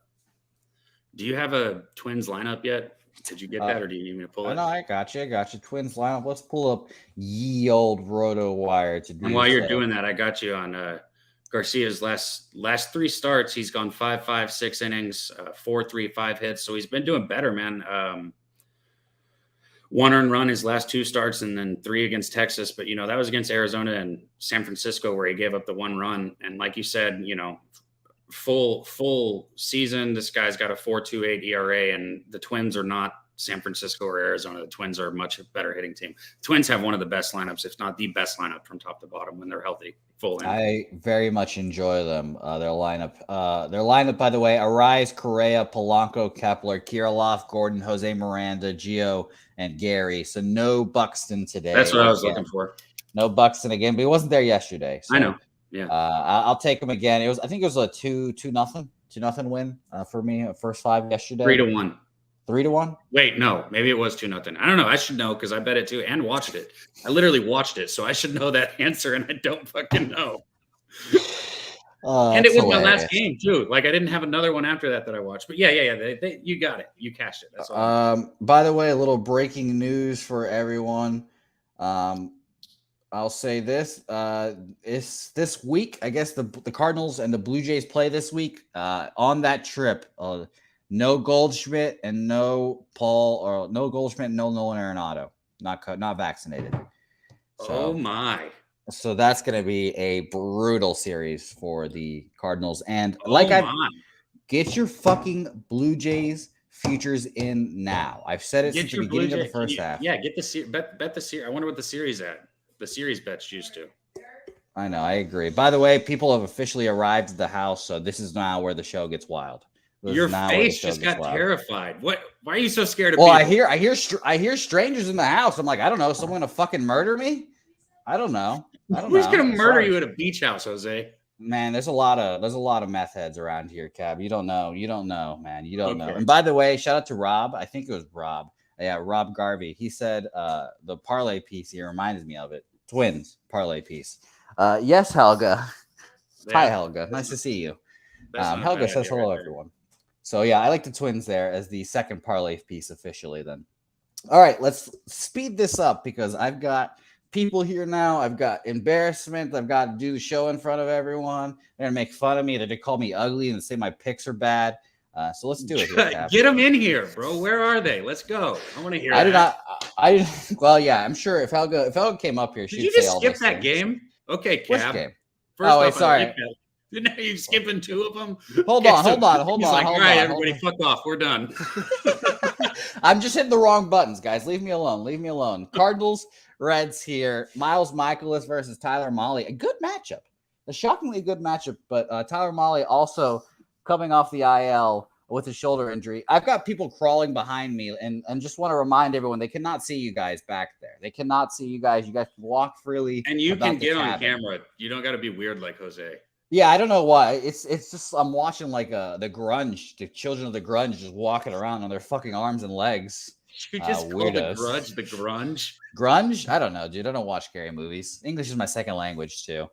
Twins lineup yet? Did you get that, or do you need me to pull it? No, I got you. Twins lineup. Let's pull up ye old Roto Wire to do. And while you're doing that, I got you on Garcia's last 3 starts. He's gone 5, 6 innings, 4, 3, 5 hits. So he's been doing better, man. 1 earned run his last 2 starts, and then 3 against Texas. But that was against Arizona and San Francisco, where he gave up the 1 run. And like you said, full season, this guy's got a 4.28 ERA, and the Twins are not San Francisco or Arizona. The Twins are a much better hitting team. Twins have one of the best lineups, if not the best lineup from top to bottom when they're healthy. I very much enjoy them. Their lineup, by the way: Arise, Correa, Polanco, Kepler, Kirilloff, Gordon, Jose Miranda, Gio, and Gary. So no Buxton today. That's what I was looking for. No Buxton again, but he wasn't there yesterday. So, I know. Yeah. I'll take him again. I think it was a 2-0 win for me. First 5 yesterday. 3-1. 3-1. Wait, no, maybe it was 2-0. I don't know. I should know because I bet it too and watched it. I literally watched it, so I should know that answer, and I don't fucking know. And it was hilarious. my last game too. Like I didn't have another one after that I watched. But yeah. You got it. You cashed it. That's all. By the way, a little breaking news for everyone. I'll say this: it's this week. I guess the Cardinals and the Blue Jays play this week. On that trip, no Goldschmidt and no Paul, or no Goldschmidt, and no Nolan Arenado, not vaccinated. So, oh my! So that's going to be a brutal series for the Cardinals. And get your fucking Blue Jays futures in now. I've said it since the beginning of the first half. Yeah, get the bet the series. I wonder what the series at. The series bets used to. I know, I agree. By the way, people have officially arrived at the house, so this is now where the show gets wild. Your face just got terrified. What? Why are you so scared of people? I hear strangers in the house. I'm like, I don't know, someone gonna fucking murder me? I don't know. Who's gonna murder you at a beach house, Jose? Man, there's a lot of meth heads around here, Cab. You don't know, man. You don't know. And by the way, shout out to Rob. I think it was Rob. Yeah, Rob Garvey. He said the parlay piece here reminds me of it. Twins parlay piece. Yes, Helga. Yeah. Hi, Helga. Nice to see you. Helga says hello, everyone. So yeah, I like the Twins there as the second parlay piece officially. Then, all right, let's speed this up because I've got people here now. I've got embarrassment. I've got to do the show in front of everyone. They're gonna make fun of me. They're gonna call me ugly and say my picks are bad. So let's do it. Here, get them in here, bro. Where are they? Let's go. I want to hear. Well, yeah, I'm sure if Helga came up here, did you just skip that game? Okay, Cab. Which game? First wait, sorry. Now you're skipping two of them. Hold on. All right, everybody, fuck off. We're done. I'm just hitting the wrong buttons, guys. Leave me alone. Cardinals, Reds here. Miles Mikolas versus Tyler Mahle. A good matchup. A shockingly good matchup, but Tyler Mahle also coming off the IL with a shoulder injury. I've got people crawling behind me and just want to remind everyone they cannot see you guys back there. They cannot see you guys. You guys can walk freely. And you can get on camera. You don't got to be weird like Jose. Yeah, I don't know why. It's just I'm watching like the grunge, the children of the grunge just walking around on their fucking arms and legs. You just call the grunge? Grunge? I don't know, dude. I don't watch scary movies. English is my second language too.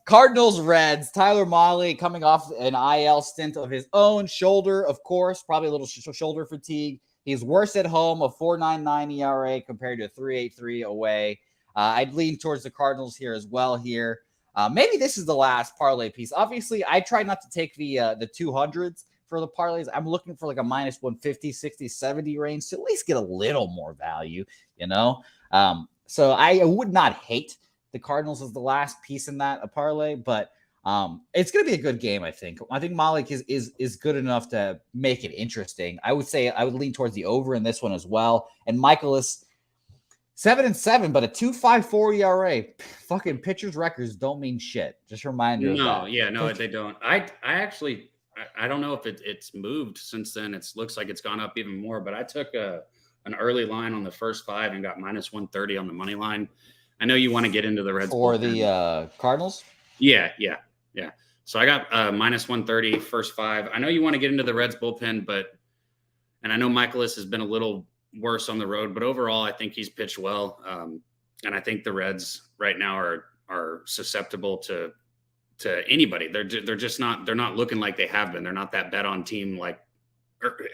Cardinals, Reds. Tyler Mahle coming off an IL stint of his own, shoulder, of course, probably a little shoulder fatigue. He's worse at home, a 4.99 ERA compared to a 3.83 away. I'd lean towards the Cardinals here as well here. Maybe this is the last parlay piece. Obviously, I try not to take the 200s for the parlays. I'm looking for like a minus 150, 60, 70 range to at least get a little more value, you know? So I would not hate the Cardinals as the last piece in that, a parlay, but it's going to be a good game, I think. I think Malik is good enough to make it interesting. I would say I would lean towards the over in this one as well. And Mikolas, 7-7, but a 2.54 ERA. Fucking pitchers' records don't mean shit. Just a reminder. They don't. I actually don't know if it's moved since then. It looks like it's gone up even more. But I took an early line on the first 5 and got minus 130 on the money line. I know you want to get into the Reds for the Cardinals. Yeah. So I got minus 130 first 5. I know you want to get into the Reds bullpen, and I know Mikolas has been a little worse on the road, but overall, I think he's pitched well. And I think the Reds right now are susceptible to anybody. They're just not. They're not looking like they have been. They're not that bet on team like.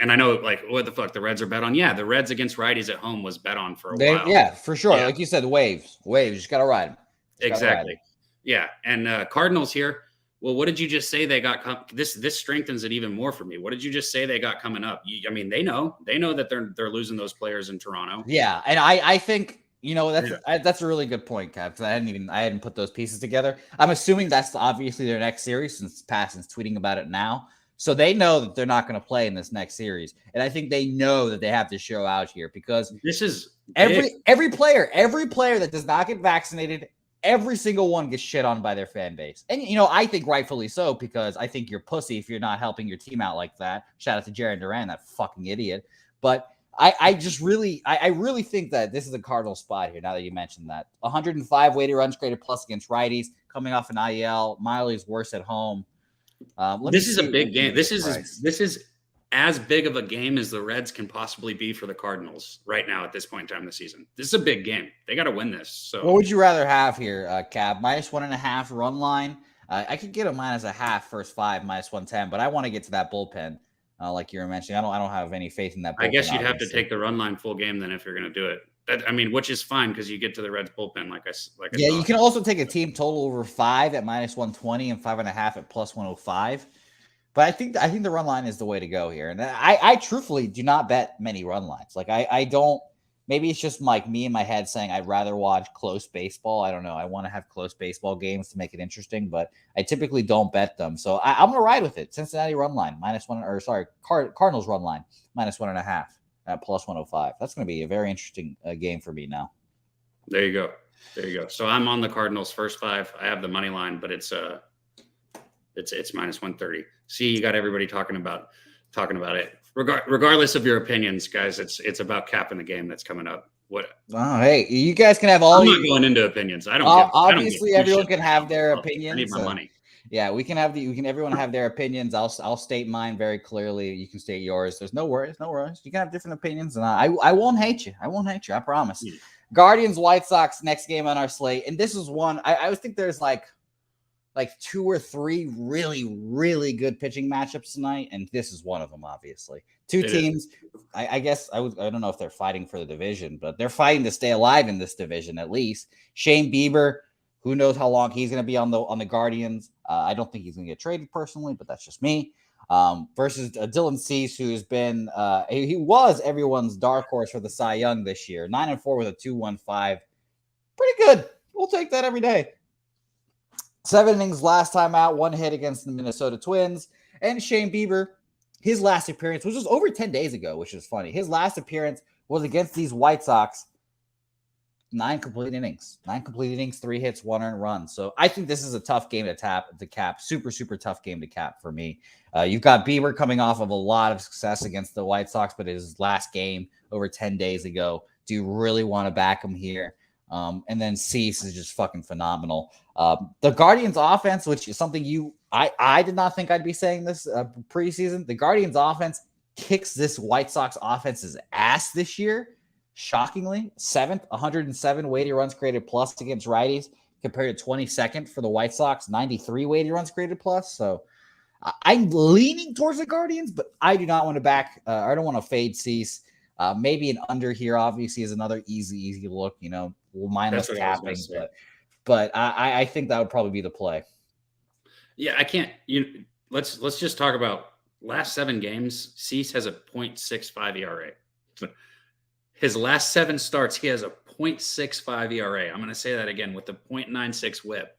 And I know, like, what the fuck, the Reds are bet on. Yeah, the Reds against righties at home was bet on for a while. Yeah, for sure. Yeah. Like you said, waves. You just got to ride them. Exactly. Yeah, and Cardinals here. Well, what did you just say they got? This strengthens it even more for me. What did you just say they got coming up? I mean, they know that they're losing those players in Toronto. Yeah, and I think that's a really good point, Cap. Because I hadn't put those pieces together. I'm assuming that's obviously their next series since Passan's tweeting about it now. So they know that they're not going to play in this next series, and I think they know that they have to show out here because this is every player that does not get vaccinated. Every single one gets shit on by their fan base. And, I think rightfully so, because I think you're pussy if you're not helping your team out like that. Shout out to Jaron Duran, that fucking idiot. But I really think that this is a Cardinal spot here, now that you mentioned that. 105 weighted runs created plus against righties, coming off an IL. Miley's worse at home. This is a big game. This is as big of a game as the Reds can possibly be for the Cardinals right now at this point in time in the season. This is a big game. They got to win this. So what would you rather have here, Cab? -1.5 run line. I could get a -0.5 first 5, -110, but I want to get to that bullpen, like you were mentioning. I don't have any faith in that bullpen. I guess you'd have to take the run line full game then if you're going to do it. Which is fine because you get to the Reds bullpen. Yeah, you can also take a team total over 5 at -120 and 5.5 at +105. But I think the run line is the way to go here. And I truthfully do not bet many run lines. Like I don't. Maybe it's just like me in my head saying I'd rather watch close baseball. I don't know. I want to have close baseball games to make it interesting, but I typically don't bet them. So I'm gonna ride with it. Cincinnati run line Cardinals run line -1.5 at +105. That's going to be a very interesting game for me now. There you go. So I'm on the Cardinals first 5. I have the money line, but it's -130. See, you got everybody talking about it. Regardless of your opinions, guys, it's about capping the game that's coming up. What? Oh, hey, you guys can have all. I'm not going into opinions. I don't. Obviously, everyone can have their opinions. I need my money. Yeah, everyone have their opinions. I'll state mine very clearly. You can state yours. There's no worries. You can have different opinions, and I won't hate you. I promise. Yeah. Guardians, White Sox, next game on our slate, and this is one I would think there's like 2 or 3 really, really good pitching matchups tonight, and this is one of them. Obviously, two teams. I guess I don't know if they're fighting for the division, but they're fighting to stay alive in this division at least. Shane Bieber. Who knows how long he's going to be on the Guardians? I don't think he's going to get traded personally, but that's just me. Versus Dylan Cease, who has been he was everyone's dark horse for the Cy Young this year. 9-4 with a 2.15. Pretty good. We'll take that every day. 7 innings last time out, 1 hit against the Minnesota Twins. And Shane Bieber, his last appearance was just over 10 days ago, which is funny. His last appearance was against these White Sox. 9 complete innings, 3 hits, 1 earned run. So I think this is a tough game to cap. Super, super tough game to cap for me. You've got Bieber coming off of a lot of success against the White Sox, but his last game over 10 days ago. Do you really want to back him here? And then Cease is just fucking phenomenal. The Guardians offense, which is something I did not think I'd be saying this preseason. The Guardians offense kicks this White Sox offense's ass this year. Shockingly, 7th, 107 weighted runs created plus against righties compared to 22nd for the White Sox, 93 weighted runs created plus. So I'm leaning towards the Guardians, but I do not want to back. I don't want to fade Cease. Maybe an under here, obviously, is another easy look. Mindless capping, but I think that would probably be the play. Yeah, I can't. Let's just talk about last 7 games. Cease has a .65 ERA. His last 7 starts, he has a .65 ERA. I'm going to say that again with the .96 WHIP.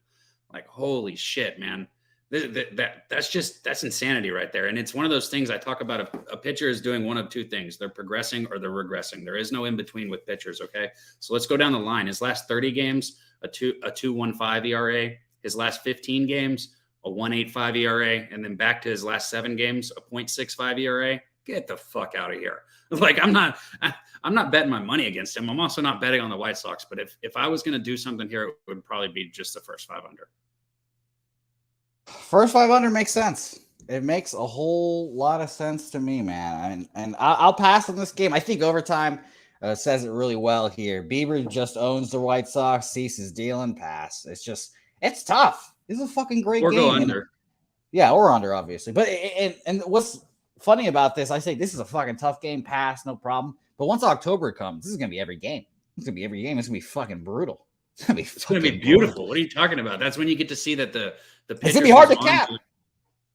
Like, holy shit, man. That's insanity right there. And it's one of those things I talk about. A pitcher is doing one of 2 things. They're progressing or they're regressing. There is no in between with pitchers. Okay. So let's go down the line. His last 30 games, a 2.15 ERA. His last 15 games, a 1.85 ERA. And then back to his last 7 games, a .65 ERA. Get the fuck out of here. Like, I'm not betting my money against him. I'm also not betting on the White Sox. But if I was going to do something here, it would probably be just the first 5 under. First 5 under makes sense. It makes a whole lot of sense to me, man. And I'll pass on this game. I think overtime says it really well here. Bieber just owns the White Sox. Cease is dealing pass. It's tough. This is a fucking great game. Or go under. Yeah, or under, obviously. But and what's funny about this, I say this is a fucking tough game, pass, no problem. But once October comes, this is going to be every game. It's going to be fucking brutal. It's going to be beautiful. Brutal. What are you talking about? That's when you get to see that the it's going to be hard to cap.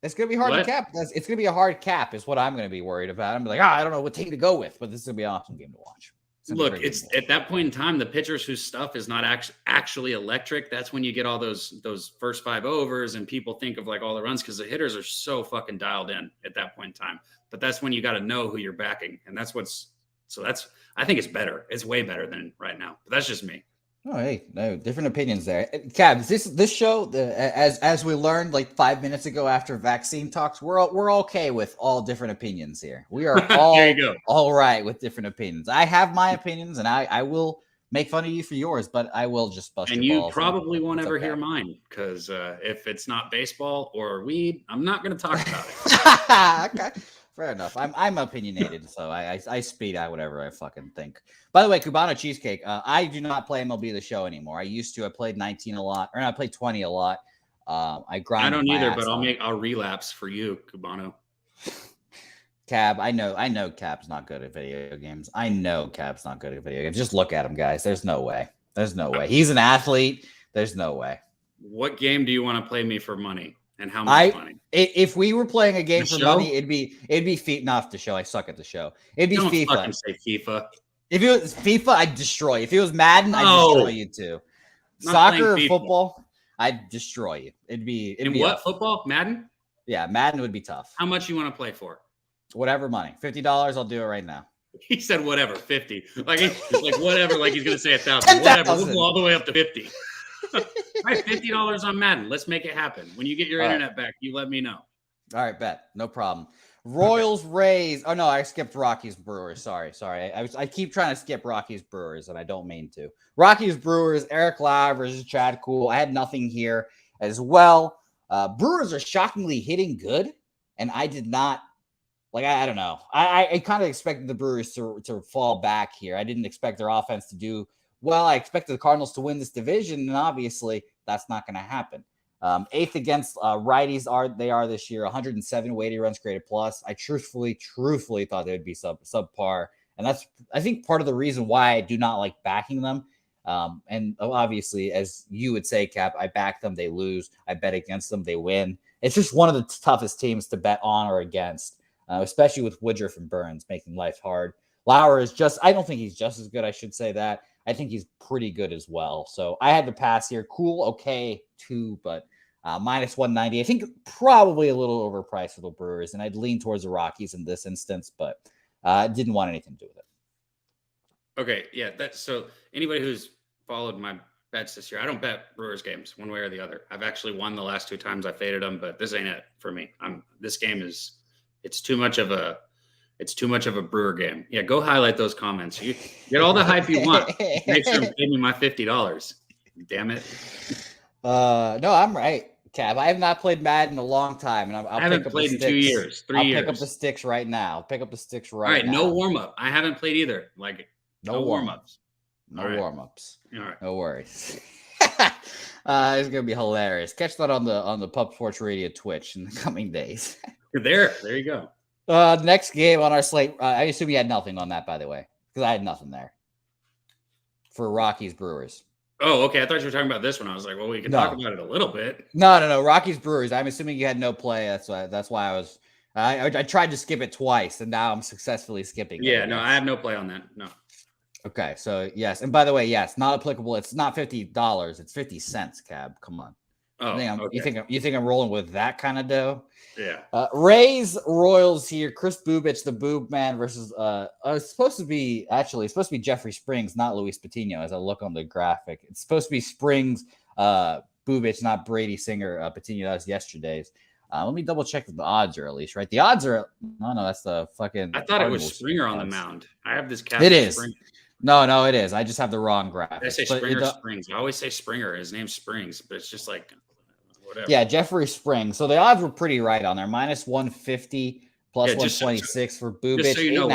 It's going to be hard to cap. It's going to be a hard cap is what I'm going to be worried about. I'm like, I don't know what team to go with, but this is going to be an awesome game to watch. Look, it's at that point in time, the pitchers whose stuff is not actually electric. That's when you get all those first 5 overs and people think of like all the runs because the hitters are so fucking dialed in at that point in time. But that's when you got to know who you're backing. And that's I think it's better. It's way better than right now. But that's just me. Oh, hey, no, different opinions there. Cab, this show, as we learned like 5 minutes ago after vaccine talks, we're okay with all different opinions here. We are all right with different opinions. I have my opinions, and I will make fun of you for yours, but I will just bust your balls. And you probably won't ever hear mine because if it's not baseball or weed, I'm not going to talk about it. Okay. Fair enough. I'm opinionated, so I speed out whatever I fucking think. By the way, Cubano Cheesecake. I do not play MLB The Show anymore. I used to. I played 19 a lot, or I played 20 a lot. I grinded. I don't my either, ass but off. I'll relapse for you, Cubano. Cab, I know Cab's not good at video games. I know Cab's not good at video games. Just look at him, guys. There's no way. There's no way. He's an athlete. There's no way. What game do you want to play me for money? And how much money? If we were playing a game The for show? money, it'd be feet off the show. I suck at the show. It'd be Don't FIFA. fucking say FIFA. If it was FIFA, I'd destroy you. If it was Madden, I'd destroy you too. Not Soccer or playing FIFA. football, I'd destroy you. It'd be what? up. Football? Madden? Yeah, Madden would be tough. How much you want to play for? Whatever money. $50, I'll do it right now. He said whatever, 50. Like whatever, like he's gonna say 1,000. Whatever. We'll go all the way up to 50. All right, $50 on Madden. Let's make it happen. When you get your internet back, you let me know. All right, bet. No problem. Royals, Rays. Oh no, I skipped Rockies, Brewers. Sorry. I keep trying to skip Rockies, Brewers, and I don't mean to. Rockies, Brewers. Eric Lauer versus Chad Kuhl. I had nothing here as well. Brewers are shockingly hitting good, and I did not. I don't know. I kind of expected the Brewers to fall back here. I didn't expect their offense to do well. I expected the Cardinals to win this division, and obviously that's not going to happen. Eighth against righties they are this year, 107 weighted runs created plus. I truthfully thought they would be subpar, and that's I think part of the reason why I do not like backing them. And obviously, as you would say, Cap, I back them, they lose. I bet against them, they win. It's just one of the toughest teams to bet on or against. Especially with Woodruff and Burns making life hard. Lauer is I don't think he's just as good. I should say that. I think he's pretty good as well. So I had to pass here. Cool, okay, too, but minus 190. I think probably a little overpriced for the Brewers, and I'd lean towards the Rockies in this instance, but didn't want anything to do with it. Okay, yeah. So anybody who's followed my bets this year, I don't bet Brewers games one way or the other. I've actually won the last 2 times I faded them, but this ain't it for me. This game is. It's too much of a Brewer game. Yeah, go highlight those comments. You get all the hype you want. Make sure and pay me my $50. Damn it. No, I'm right, Cav. I have not played Madden in a long time, and I haven't played in 2 years, 3 years. I'll pick up the sticks right now. I'll pick up the sticks right now. All right, no warm up. I haven't played either. No warm ups. No warm ups. All right. No worries. It's gonna be hilarious. Catch that on the Pub Sports Radio Twitch in the coming days. There you go. Next game on our slate. I assume you had nothing on that, by the way, because I had nothing there for Rockies Brewers. Oh, okay. I thought you were talking about this one. I was like, well, we can talk about it a little bit. No. Rockies Brewers. I'm assuming you had no play. That's why I tried to skip it twice, and now I'm successfully skipping. Yeah, no, I have no play on that. No. Okay, so yes, and by the way, yes, not applicable. It's not $50. It's 50 cents. Cab, come on. Oh, you think I'm rolling with that kind of dough? Yeah. Rays Royals here. Chris Bubich, the Boob Man versus it's supposed to be Jeffrey Springs, not Luis Patino. As I look on the graphic, it's supposed to be Springs, Bubich, not Brady Singer. Patino. That was yesterday's. Let me double check the odds are at least right. The odds are no, that's the fucking. I thought Cardinals. It was Springer on the mound. I have this cap. It is. Springer. No, it is. I just have the wrong graphic. I say Springer Springs. I always say Springer. His name's Springs, but it's just like whatever. Yeah, Jeffrey Springs. So the odds were pretty right on there. Minus 150, plus 126 for Bubich. Just so you know,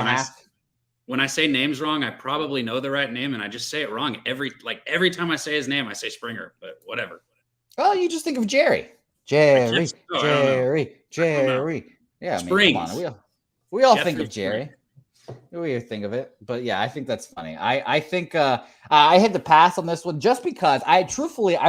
when I say names wrong, I probably know the right name, and I just say it wrong every time I say his name. I say Springer, but whatever. Well, you just think of Jerry. Jerry. Yeah, Springs. Come on. We all think of Jerry. We think of it, but yeah, I think that's funny. I think I had to pass on this one just because I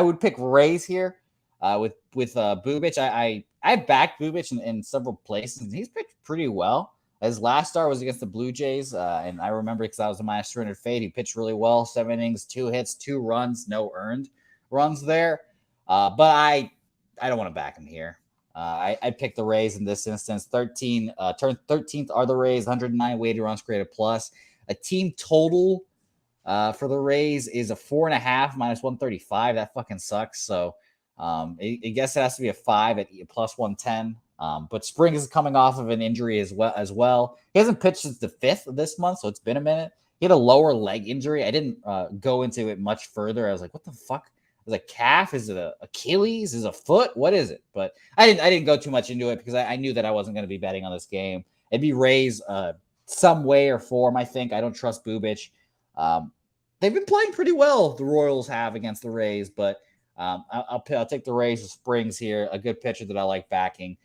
would pick Rays here with Bubich. I backed Bubich in several places, and he's picked pretty well. His last start was against the Blue Jays, and I remember because I was a minus 300 fade. He pitched really well, 7 innings, 2 hits, 2 runs, no earned runs there. But I don't want to back him here. I picked the Rays in this instance. 13th are the Rays, 109 weighted runs created plus. A team total for the Rays is a 4.5 minus 135. That fucking sucks. So I guess it has to be a 5 at plus 110. But Springs is coming off of an injury as well. He hasn't pitched since the 5th of this month, so it's been a minute. He had a lower leg injury. I didn't go into it much further. I was like, what the fuck? Is it a calf? Is it a Achilles? Is it a foot? What is it? But I didn't go too much into it because I knew that I wasn't going to be betting on this game. It'd be Rays some way or form, I think. I don't trust Bubich. They've been playing pretty well, the Royals have, against the Rays, but I'll take the Rays with Springs here, a good pitcher that I like backing.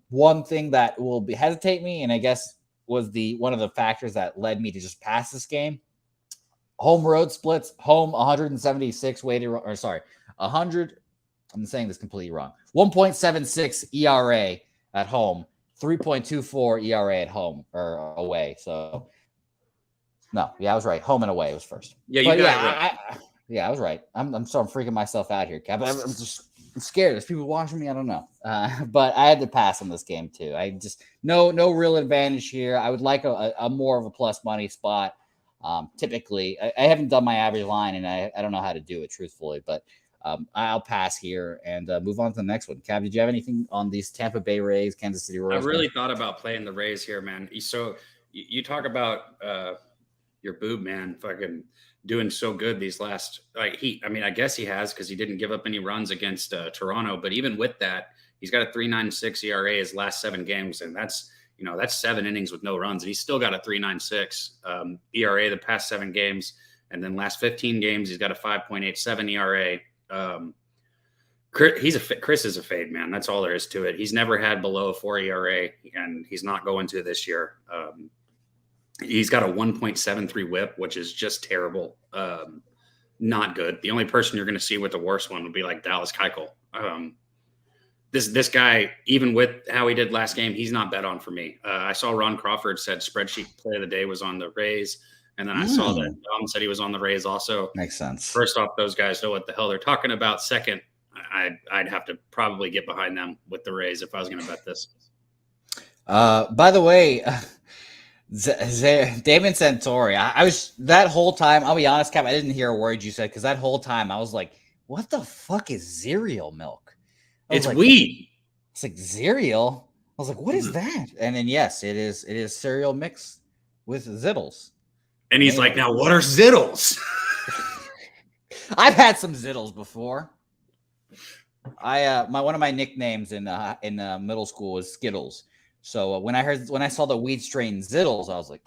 One thing that will hesitate me, and I guess was one of the factors that led me to just pass this game. Home road splits, home 176 weighted, or sorry, 100. I'm saying this completely wrong. 1.76 ERA at home, 3.24 ERA at home or away. So, no, yeah, I was right. Home and away was first. Yeah, you got it right. I was right. I'm freaking myself out here, Cap. I'm scared. There's people watching me. I don't know. But I had to pass on this game too. I just no real advantage here. I would like a more of a plus money spot. Typically, I haven't done my average line, and I don't know how to do it truthfully, but I'll pass here and move on to the next one. Cav, did you have anything on these Tampa Bay Rays, Kansas City Royals? I really thought about playing the Rays here, man. So you talk about your boob, man, fucking doing so good these last I guess he has because he didn't give up any runs against Toronto, but even with that, he's got a 3.96 ERA his last 7 games, and that's 7 innings with no runs, and he's still got a 3.96 ERA the past 7 games, and then last 15 games he's got a 5.87 ERA. Chris is a fade, man. That's all there is to it. He's never had below a 4 ERA, and he's not going to this year. He's got a 1.73 whip, which is just terrible. Not good. The only person you're going to see with the worst one would be like Dallas Keuchel. This guy, even with how he did last game, he's not bet on for me. I saw Ron Crawford said spreadsheet play of the day was on the Rays. And then I saw that Dom said he was on the Rays also. Makes sense. First off, those guys know what the hell they're talking about. Second, I'd have to probably get behind them with the Rays if I was going to bet this. By the way, Damon Santori, I was that whole time, I'll be honest, Cap, I didn't hear a word you said because that whole time I was like, what the fuck is cereal milk? It's like, weed. It's like cereal. I was like, what is that? And then yes, it is cereal mixed with Zittles. And he's like, now what are Zittles? I've had some Zittles before. One of my nicknames in middle school was Skittles. So when I saw the weed strain Zittles, I was like,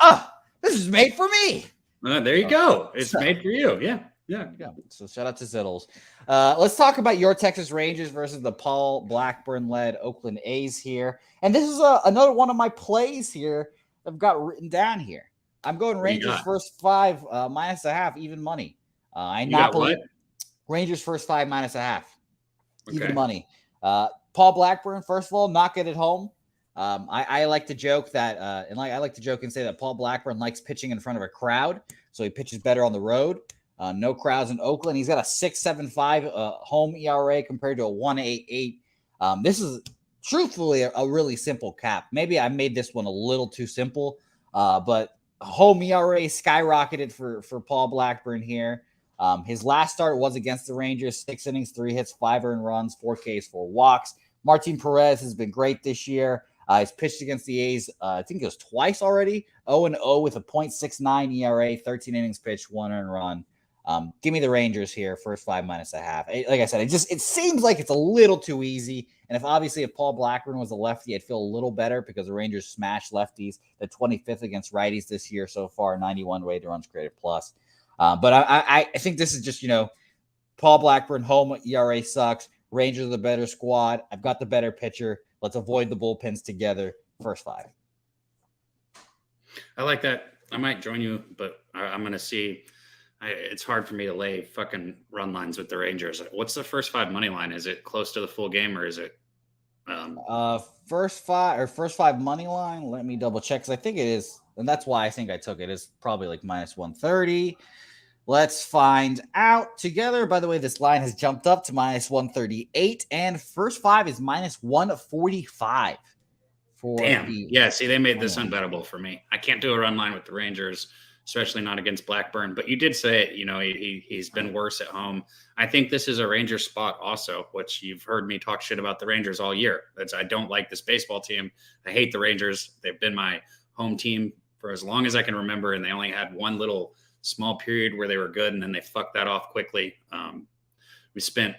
this is made for me. There you go. It's made for you. Yeah. So shout out to Zittles. Let's talk about your Texas Rangers versus the Paul Blackburn-led Oakland A's here. And this is another one of my plays here I've got written down here. I'm going Rangers first 5 -1/2 even money. Rangers first 5 -1/2 even money. Paul Blackburn, first of all, not good at home. I like to joke that, I like to joke and say that Paul Blackburn likes pitching in front of a crowd, so he pitches better on the road. No crowds in Oakland. He's got a 6.75 home ERA compared to a 1.88. This is truthfully a really simple cap. Maybe I made this one a little too simple, but home ERA skyrocketed for Paul Blackburn here. His last start was against the Rangers, 6 innings, 3 hits, 5 earned runs, 4 Ks, 4 walks. Martin Perez has been great this year. He's pitched against the A's, I think it was twice already, 0-0 with a 0.69 ERA, 13 innings pitched, 1 earned run. Give me the Rangers here, first 5 -1/2. Like I said, it seems like it's a little too easy. And if Paul Blackburn was a lefty, I'd feel a little better because the Rangers smashed lefties. The 25th against righties this year so far, 91 weighted runs created plus. But I think this is just, Paul Blackburn, home ERA sucks. Rangers are the better squad. I've got the better pitcher. Let's avoid the bullpens together. First 5. I like that. I might join you, but I'm going to see. It's hard for me to lay fucking run lines with the Rangers. What's the first 5 money line? Is it close to the full game or is it? First 5 money line. Let me double check because I think it is, and that's why I think I took it. It's probably like -130. Let's find out together. By the way, this line has jumped up to -138, and first 5 is -145. Damn. Yeah, see, they made this unbettable for me. I can't do a run line with the Rangers, especially not against Blackburn. But you did say it, he's been worse at home. I think this is a Rangers spot also, which you've heard me talk shit about the Rangers all year. I don't like this baseball team. I hate the Rangers. They've been my home team for as long as I can remember, and they only had one little small period where they were good, and then they fucked that off quickly. We spent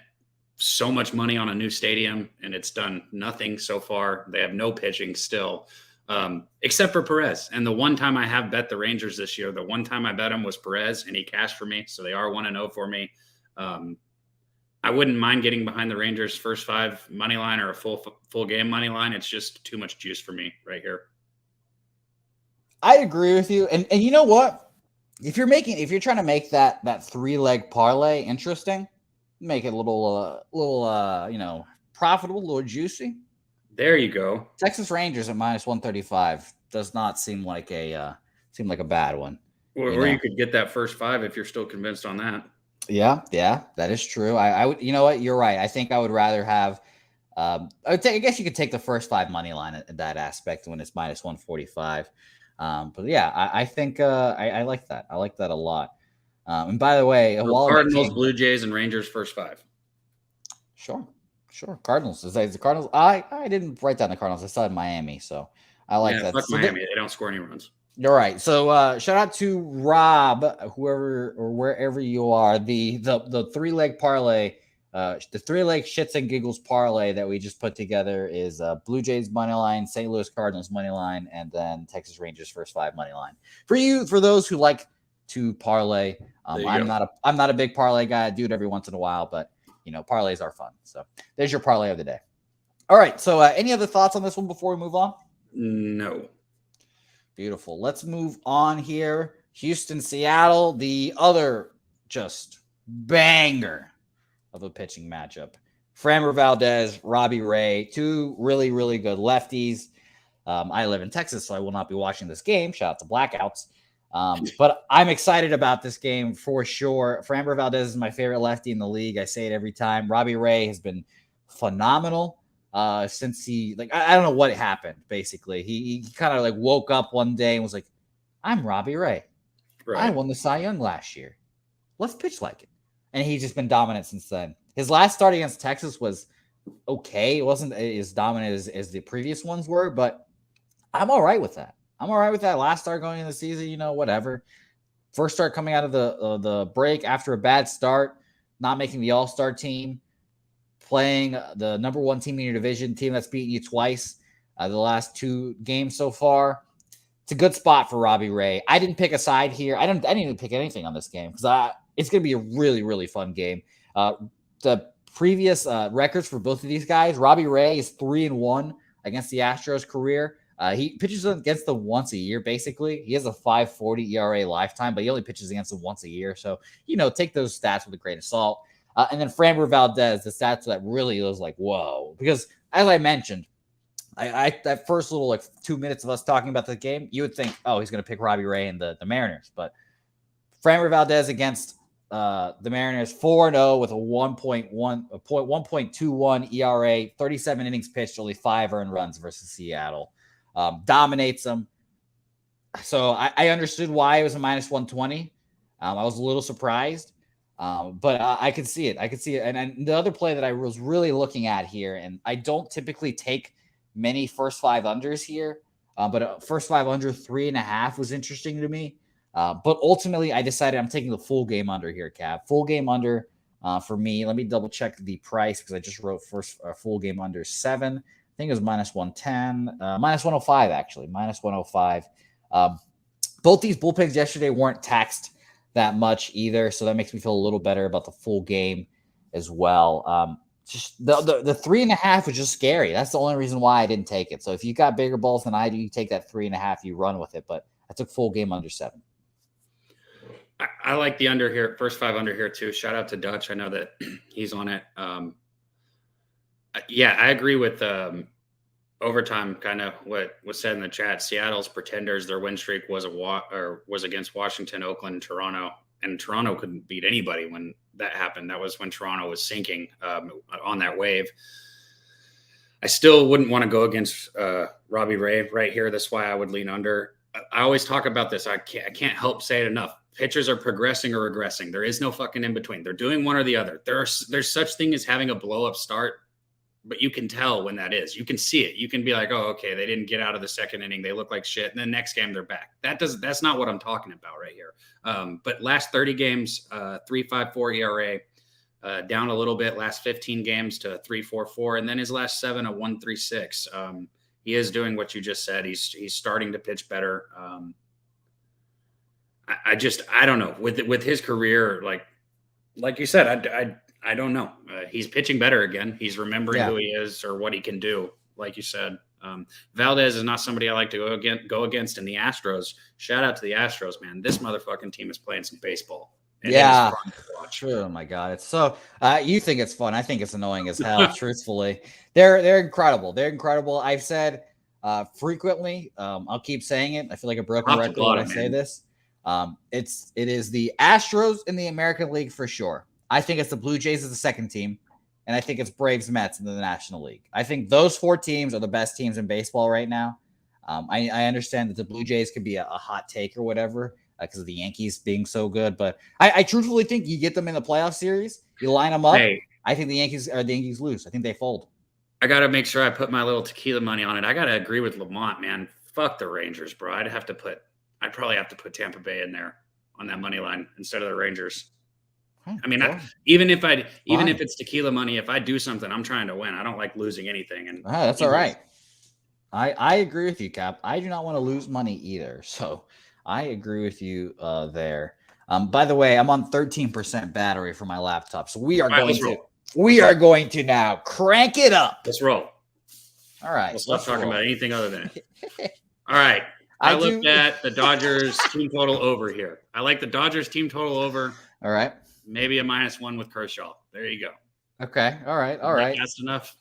so much money on a new stadium, and it's done nothing so far. They have no pitching still, except for Perez. And the one time I have bet the Rangers this year, the one time I bet him was Perez, and he cashed for me. So they are 1-0 for me. I wouldn't mind getting behind the Rangers first 5 money line or a full game money line. It's just too much juice for me right here. I agree with you. And you know what? If you're trying to make that 3-leg parlay interesting, make it a little profitable, a little juicy. There you go. Texas Rangers at -135 does not seem like a bad one. Or you could get that first 5 if you're still convinced on that. Yeah, that is true. I would, you know what? You're right. I think I would rather have. I guess you could take the first 5 money line at that aspect when it's -145. But yeah, I think I like that. I like that a lot. And by the way, Cardinals, Blue Jays, and Rangers first 5. Sure. Cardinals. Is the Cardinals? I didn't write down the Cardinals. I saw it in Miami, so I like that. Fuck Miami. They don't score any runs. You're right. So shout out to Rob, whoever or wherever you are. The 3-leg parlay, the 3-leg shits and giggles parlay that we just put together is Blue Jays money line, St. Louis Cardinals money line, and then Texas Rangers first 5 money line. For those who like to parlay, I'm not a big parlay guy. I do it every once in a while, but parlays are fun. So there's your parlay of the day. All right. So any other thoughts on this one before we move on? No. Beautiful. Let's move on here. Houston, Seattle, the other just banger of a pitching matchup. Framber Valdez, Robbie Ray, 2 really, really good lefties. I live in Texas, so I will not be watching this game. Shout out to Blackouts. But I'm excited about this game for sure. Framber Valdez is my favorite lefty in the league. I say it every time. Robbie Ray has been phenomenal. Since I don't know what happened. Basically, he kind of woke up one day and was like, "I'm Robbie Ray. Right. I won the Cy Young last year. Let's pitch like it." And he's just been dominant since then. His last start against Texas was okay. It wasn't as dominant as the previous ones were, but I'm all right with that. Last start going into the season, whatever. First start coming out of the break after a bad start, not making the All-Star team. Playing the number 1 team in your division, team that's beaten you twice the last 2 games so far. It's a good spot for Robbie Ray. I didn't pick a side here. I didn't even pick anything on this game because it's going to be a really, really fun game. The previous records for both of these guys, Robbie Ray is 3-1 against the Astros career. He pitches against them once a year, basically. He has a 5.40 ERA lifetime, but he only pitches against them once a year. So, take those stats with a grain of salt. And then Framber Valdez, the stats that really was like, whoa. Because as I mentioned, I that first little 2 minutes of us talking about the game, you would think, oh, he's going to pick Robbie Ray and the Mariners. But Framber Valdez against the Mariners, 4-0 with a 1.21 ERA, 37 innings pitched, only 5 earned runs versus Seattle. Dominates them. So I understood why it was a -120. I was a little surprised. But I could see it. And the other play that I was really looking at here, and I don't typically take many first 5 unders here, but a first 5 under 3.5 was interesting to me. But ultimately, I decided I'm taking the full game under here, Cap. Full game under for me. Let me double check the price because I just wrote first full game under 7. I think it was -110, -105 actually, -105. Both these bullpens yesterday weren't taxed that much either, so that makes me feel a little better about the full game as well. Just the 3.5 was just scary. That's the only reason why I didn't take it. So if you got bigger balls than I do, you take that 3.5, you run with it. But I took full game under 7. I like the under here, first 5 under here too. Shout out to Dutch. I know that he's on it. Yeah, I agree with overtime. Kind of what was said in the chat. Seattle's pretenders. Their win streak was against Washington, Oakland, Toronto, and Toronto couldn't beat anybody when that happened. That was when Toronto was sinking on that wave. I still wouldn't want to go against Robbie Ray right here. That's why I would lean under. I always talk about this. I can't help say it enough. Pitchers are progressing or regressing. There is no fucking in between. They're doing one or the other. There's such thing as having a blow up start, but you can tell when that is. You can see it. You can be like, oh, okay, they didn't get out of the second inning. They look like shit. And then next game they're back. That's not what I'm talking about right here. But last 30 games, 3.54 ERA, down a little bit last 15 games to 3.44, and then his last 7 a 1.36. He is doing what you just said. He's starting to pitch better. I don't know with his career, like you said, I don't know. He's pitching better again. He's remembering who he is or what he can do. Like you said, Valdez is not somebody I like to go against in the Astros. Shout out to the Astros, man. This motherfucking team is playing some baseball. Yeah, oh my God, it's so. You think it's fun? I think it's annoying as hell. Truthfully, they're incredible. They're incredible. I've said frequently. I'll keep saying it. I feel like a broken record when I say this. It is the Astros in the American League for sure. I think it's the Blue Jays as the second team, and I think it's Braves Mets in the National League. I think those 4 teams are the best teams in baseball right now. I understand that the Blue Jays could be a hot take or whatever because of the Yankees being so good, but I truthfully think you get them in the playoff series, you line them up. Hey, I think the Yankees lose. I think they fold. I got to make sure I put my little tequila money on it. I got to agree with Lamont, man. Fuck the Rangers, bro. I'd probably have to put Tampa Bay in there on that money line instead of the Rangers. I mean, even if it's tequila money, if I do something, I'm trying to win. I don't like losing anything. And that's all right. I agree with you, Cap. I do not want to lose money either. So I agree with you there. By the way, I'm on 13% battery for my laptop. So we are going to now crank it up. Let's roll. All right. We'll stop talking about anything other than it. All right. I looked at the Dodgers team total over here. I like the Dodgers team total over. All right. Maybe a -1 with Kershaw. There you go. Okay. All right. That's enough.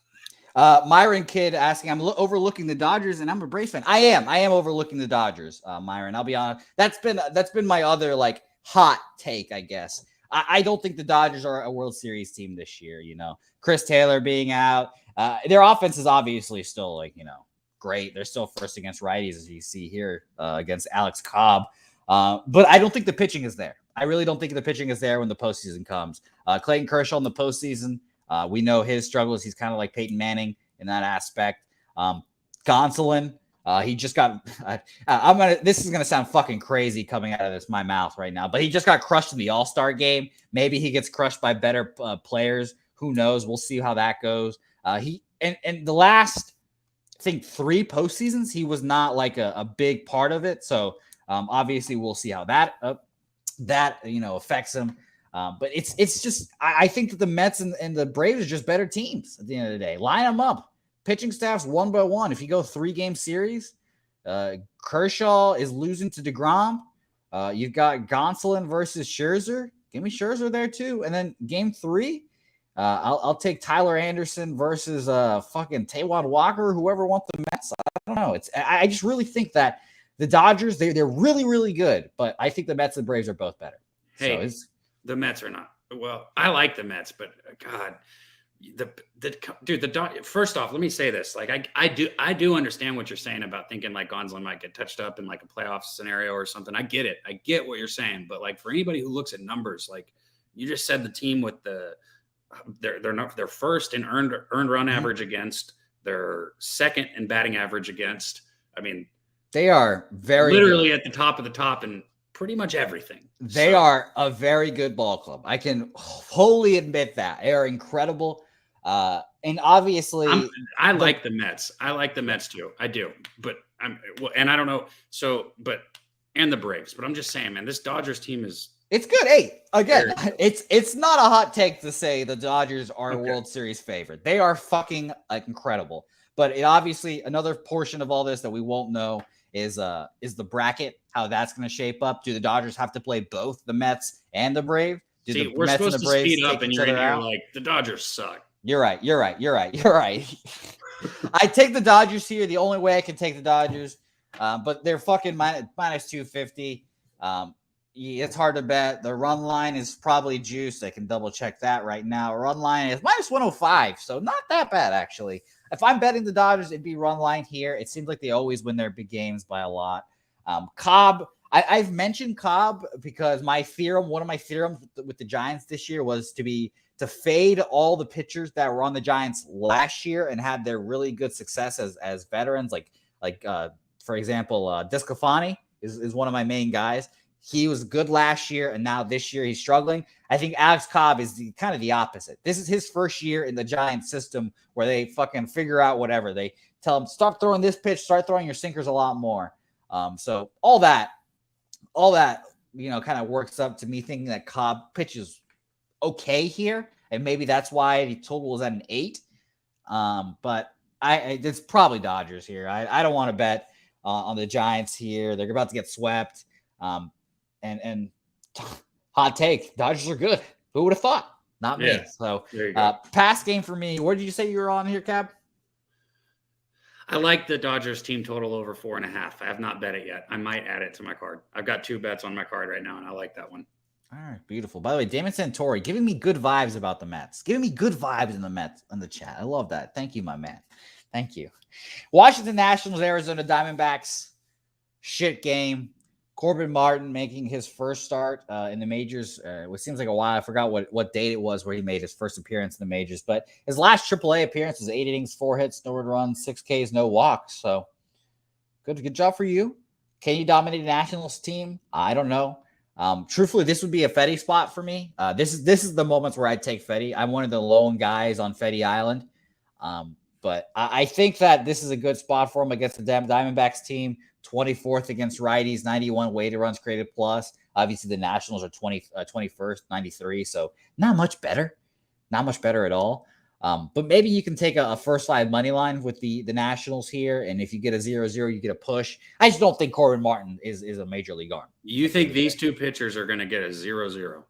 Myron Kidd asking, I'm overlooking the Dodgers, and I'm a Braves fan. I am overlooking the Dodgers, Myron. I'll be honest. That's been my other hot take, I guess. I don't think the Dodgers are a World Series team this year. Chris Taylor being out, their offense is obviously still great. They're still first against righties, as you see here against Alex Cobb. But I don't think the pitching is there. I really don't think the pitching is there when the postseason comes. Clayton Kershaw in the postseason, we know his struggles. He's kind of like Peyton Manning in that aspect. Gonsolin, he just got. This is gonna sound fucking crazy coming out of my mouth right now, but he just got crushed in the All-Star game. Maybe he gets crushed by better players. Who knows? We'll see how that goes. He and the last, I think 3 postseasons, he was not like a big part of it. So obviously we'll see how that affects him. But it's just I think that the Mets and the Braves are just better teams at the end of the day. Line them up. Pitching staffs one by one. If you go 3-game series, Kershaw is losing to DeGrom. You've got Gonsolin versus Scherzer. Give me Scherzer there too. And then game 3, I'll take Tyler Anderson versus fucking Taijuan Walker, whoever wants the Mets. I don't know. I just really think that the Dodgers, they're really, really good, but I think the Mets and Braves are both better. Hey, the Mets are not. Well, I like the Mets, but God, first off, let me say this. I do understand what you're saying about thinking Gonsolin might get touched up in a playoff scenario or something. I get it. I get what you're saying, but for anybody who looks at numbers, you just said, the team with they're first in earned run average against, they're second in batting average against. I mean, they are literally at the top of the top in pretty much everything. They are a very good ball club. I can wholly admit that. They are incredible. And obviously I like the Mets. I like the Mets too. I do. But and I don't know. And the Braves. But I'm just saying, man, this Dodgers team it's good. Hey, again, it's not a hot take to say the Dodgers are a World Series favorite. They are fucking incredible. But it obviously, another portion of all this that we won't know is the bracket, how that's going to shape up. Do the Dodgers have to play both the Mets and the Braves? We're Mets supposed to speed up, and you're the Dodgers suck. You're right. I take the Dodgers here. The only way I can take the Dodgers, but they're fucking minus 250. It's hard to bet. The run line is probably juiced. I can double check that right now. Run line is minus 105, so not that bad actually. If I'm betting the Dodgers, it'd be run line here. It seems like they always win their big games by a lot. Cobb, I've mentioned Cobb because one of my theorems with the Giants this year was to fade all the pitchers that were on the Giants last year and had their really good success as veterans. For example, Desclafani is one of my main guys. he was good last year, and now this year he's struggling. I think Alex Cobb is kind of the opposite. This is his first year in the Giants system where they fucking figure out whatever. They tell him, stop throwing this pitch, start throwing your sinkers a lot more. So all that, kind of works up to me thinking that Cobb pitches okay here, and maybe that's why the total is at an 8. But it's probably Dodgers here. I don't want to bet on the Giants here. They're about to get swept. And hot take, Dodgers are good. Who would have thought? Not me. So pass game for me. What did you say you were on here, Cab? I like the Dodgers team total over 4.5. I have not bet it yet. I might add it to my card. I've got 2 bets on my card right now, and I like that one. All right, beautiful. By the way, Damon Santori giving me good vibes about the Mets. Giving me good vibes in the Mets in the chat. I love that. Thank you, my man. Thank you. Washington Nationals, Arizona Diamondbacks. Shit game. Corbin Martin making his first start in the majors. It seems like a while. I forgot what date it was where he made his first appearance in the majors. But his last AAA appearance was 8 innings, 4 hits, no earned runs, 6 Ks, no walks. So good job for you. Can you dominate a Nationals team? I don't know. Truthfully, this would be a Fetty spot for me. This is the moments where I'd take Fetty. I'm one of the lone guys on Fetty Island. But I think that this is a good spot for him against the Diamondbacks team. 24th against righties, 91 weighted runs created plus. Obviously, the Nationals are 21st, 93. So not much better. Not much better at all. But maybe you can take a first 5 money line with the Nationals here. And if you get a 0-0, you get a push. I just don't think Corbin Martin is a major league arm. You think these 2 pitchers are going to get a 0-0?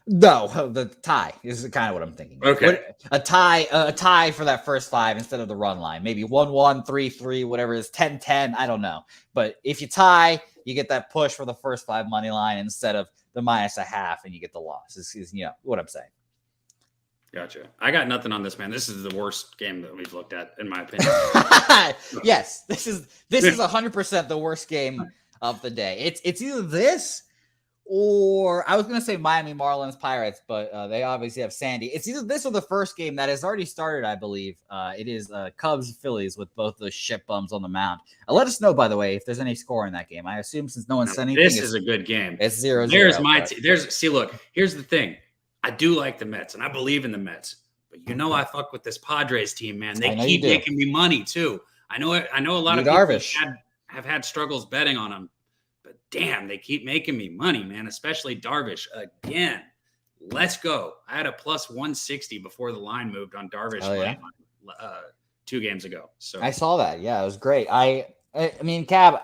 No, the tie is kind of what I'm thinking. Okay. A tie for that first 5 instead of the run line. Maybe 1-1, 3-3, whatever it is, 10-10. I don't know. But if you tie, you get that push for the first 5 money line instead of the -0.5, and you get the loss. This is what I'm saying. Gotcha. I got nothing on this, man. This is the worst game that we've looked at, in my opinion. Yes, this is 100% the worst game of the day. It's either this, or I was going to say Miami Marlins Pirates, but they obviously have Sandy. It's either this or the first game that has already started, I believe. It is Cubs Phillies with both those shit bums on the mound. Let us know, by the way, if there's any score in that game. I assume since no one said anything, this is a good game. It's 0-0. There's my team. See, look, here's the thing. I do like the Mets, and I believe in the Mets. But I fuck with this Padres team, man. They keep making me money too. I know a lot of people have had struggles betting on them. But damn, they keep making me money, man, especially Darvish again. Let's go. I had a plus 160 before the line moved on Darvish 2 games ago. So I saw that. Yeah, it was great. I mean, Cab,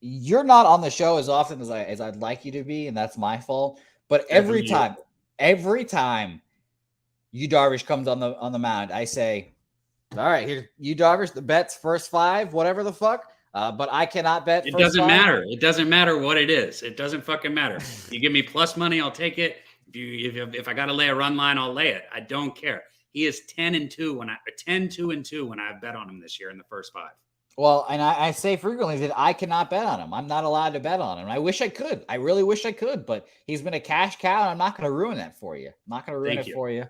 you're not on the show as often as I'd like you to be, and that's my fault. But every time you Darvish comes on the mound, I say, all right, here, you Darvish, the bet's first 5, whatever the fuck. But I cannot bet. It doesn't matter. It doesn't matter what it is. It doesn't fucking matter. You give me plus money, I'll take it. If I got to lay a run line, I'll lay it. I don't care. He is 10-2 when I bet on him this year in the first 5. Well, and I say frequently that I cannot bet on him. I'm not allowed to bet on him. I wish I could. I really wish I could, but he's been a cash cow, and I'm not going to ruin that for you. I'm not going to ruin it for you.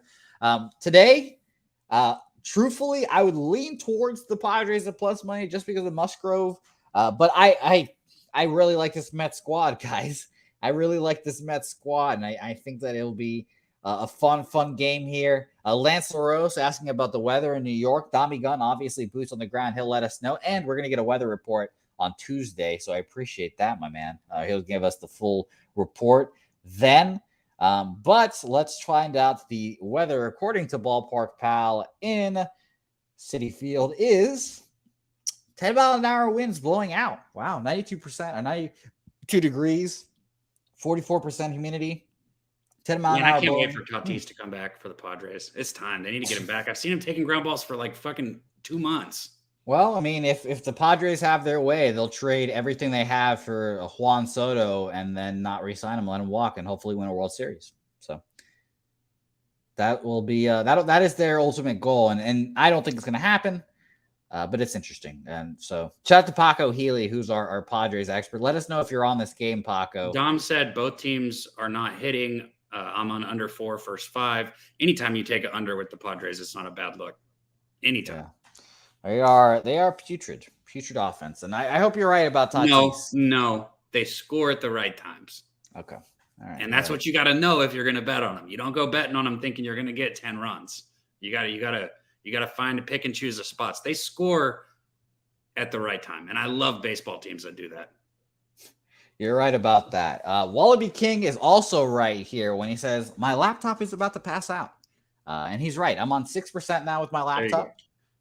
Today, truthfully, I would lean towards the Padres at plus money just because of Musgrove. But I really like this Mets squad, guys. I really like this Mets squad, and I think that it'll be a fun game here. Lance LaRose asking about the weather in New York. Tommy Gunn, obviously, boots on the ground. He'll let us know, and we're going to get a weather report on Tuesday, so I appreciate that, my man. He'll give us the full report then. But let's find out the weather according to Ballpark Pal in Citi Field is 10-mile-an-hour winds blowing out. Wow, 92% or 92 degrees, 44% humidity. 10-mile-an-hour. I can't wait for Tatis to come back for the Padres. It's time. They need to get him back. I've seen him taking ground balls for like fucking 2 months. Well, I mean, if the Padres have their way, they'll trade everything they have for Juan Soto and then not re-sign him, let him walk, and hopefully win a World Series. So that will be that is their ultimate goal, and I don't think it's going to happen, but it's interesting. And so shout out to Paco Healy, who's our Padres expert. Let us know if you're on this game, Paco. Dom said both teams are not hitting. I'm on under 4 first 5. Anytime you take an under with the Padres, it's not a bad look. Anytime. Yeah. They are putrid offense. And I hope you're right about Tatis. No. they score at the right times. Okay. All right. And that's what you got to know if you're going to bet on them. You don't go betting on them thinking you're going to get 10 runs. You got to find and pick and choose the spots. They score at the right time. And I love baseball teams that do that. You're right about that. Wallaby King is also right here when he says, my laptop is about to pass out. And he's right. I'm on 6% now with my laptop.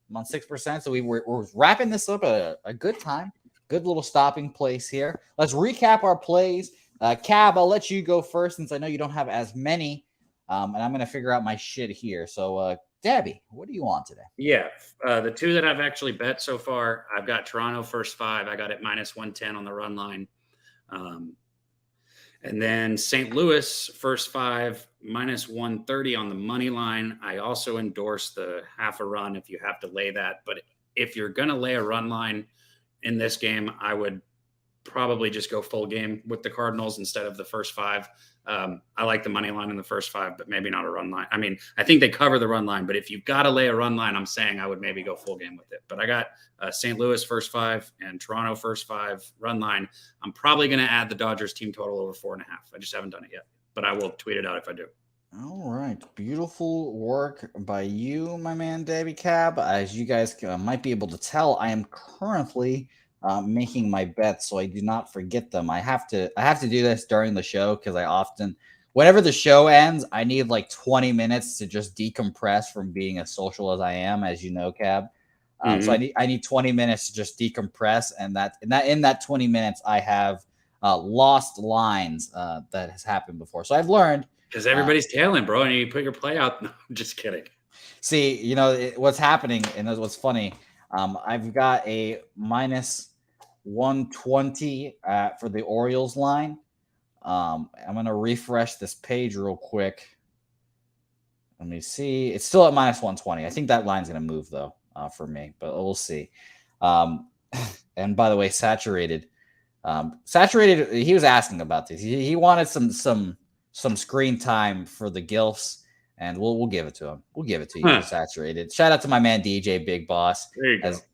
I'm on 6%. So we're wrapping this up a good time. Good little stopping place here. Let's recap our plays. Cab, I'll let you go first since I know you don't have as many. And I'm going to figure out my shit here. So, Debbie, what are you on today? Yeah. The two that I've actually bet so far, I've got Toronto first 5. I got it -110 on the run line. And then St. Louis first 5, -130 on the money line. I also endorse the half a run if you have to lay that. But if you're going to lay a run line in this game, I would probably just go full game with the Cardinals instead of the first 5. I like the money line in the first 5, but maybe not a run line. I mean, I think they cover the run line, but if you've got to lay a run line, I'm saying I would maybe go full game with it. But I got St. Louis first 5 and Toronto first 5 run line. I'm probably going to add the Dodgers team total over 4.5. I just haven't done it yet, but I will tweet it out if I do. All right. Beautiful work by you, my man, Davey Cab. As you guys might be able to tell, I am currently making my bets so I do not forget them. I have to do this during the show because I often, whenever the show ends, I need like 20 minutes to just decompress from being as social as I am, as you know, Cab. So I need 20 minutes to just decompress, and in that 20 minutes, I have lost lines that has happened before. So I've learned. Because everybody's tailing, bro, and you put your play out. No, I'm just kidding. See, what's happening, and that's what's funny. I've got a -120 for the Orioles line. I'm going to refresh this page real quick. Let me see. It's still at -120. I think that line's going to move, though, for me, but we'll see. And by the way, Saturated, he was asking about this. He wanted some screen time for the Gilfs, and we'll give it to him. We'll give it to you, Saturated. Shout out to my man DJ Big Boss.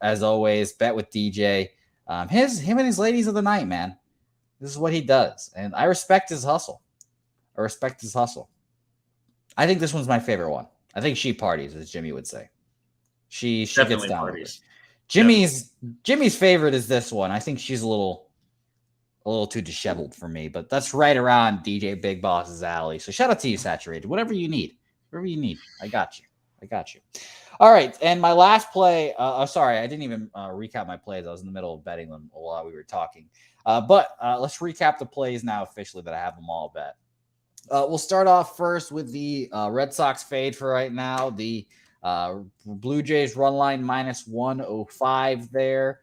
As always, bet with DJ. Him and his ladies of the night, man. This is what he does, and I respect his hustle. I think this one's my favorite one. I think she parties, as Jimmy would say. She gets down with it. Jimmy's favorite is this one. I think she's a little too disheveled for me, but that's right around DJ Big Boss's alley. So shout out to you, Saturated. Whatever you need, I got you. All right, and my last play. Sorry, I didn't even recap my plays. I was in the middle of betting them while we were talking. But let's recap the plays now officially that I have them all bet. We'll start off first with the Red Sox fade for right now. The Blue Jays run line -105 there.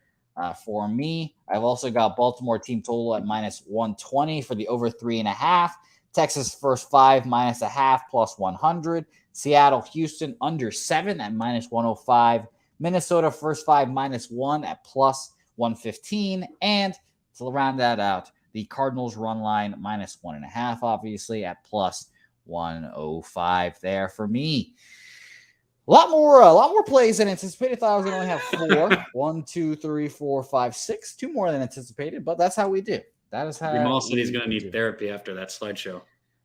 For me, I've also got Baltimore team total at -120 for the over 3.5. Texas first 5 -0.5 +100. Seattle, Houston under 7 at -105. Minnesota first 5 -1 at +115. And to round that out, the Cardinals run line -1.5, obviously at +105 there for me. A lot more plays than anticipated. Thought I was going to only have 4. 1, 2, 3, 4, 5, 6. 2 more than anticipated, but that's how we do. That is how Jamal said he's going to need therapy after that slideshow.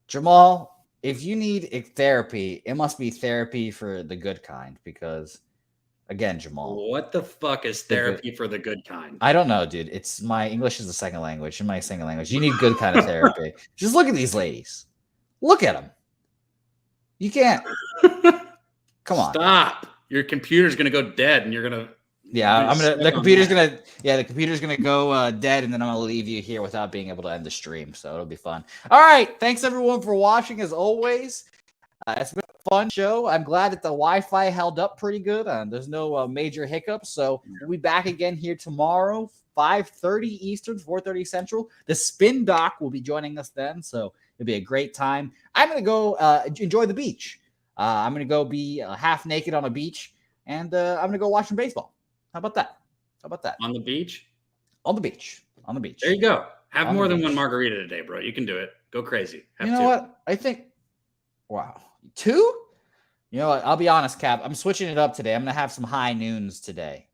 Jamal, if you need therapy, it must be therapy for the good kind because, again, Jamal. What the fuck is therapy for the good kind? I don't know, dude. It's my English is a second language. In my second language, you need good kind of therapy. Just look at these ladies. Look at them. You can't. Come on. Stop. Your computer's going to go dead and you're going to. Yeah, the computer's going to go dead and then I'm going to leave you here without being able to end the stream. So it'll be fun. All right. Thanks everyone for watching as always. It's been a fun show. I'm glad that the Wi-Fi held up pretty good. There's no major hiccups. So we'll be back again here tomorrow, 5:30 Eastern, 4:30 Central. The Spin Doc will be joining us then. So it'll be a great time. I'm going to go enjoy the beach. I'm going to go be half naked on a beach, and I'm going to go watch some baseball. How about that? On the beach? On the beach. There you go. Have more than one margarita today, bro. You can do it. Go crazy. You know what? I think, wow. 2? You know what? I'll be honest, Cap. I'm switching it up today. I'm going to have some high noons today.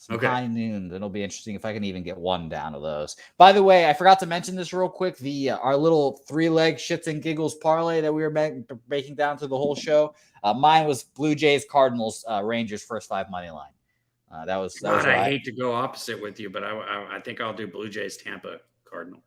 Some high noons. It'll be interesting if I can even get one down of those. By the way, I forgot to mention this real quick. Our little 3-leg shits and giggles parlay that we were breaking down through the whole show. Mine was Blue Jays, Cardinals, Rangers first 5 money line. That was. I hate to go opposite with you, but I think I'll do Blue Jays, Tampa, Cardinal.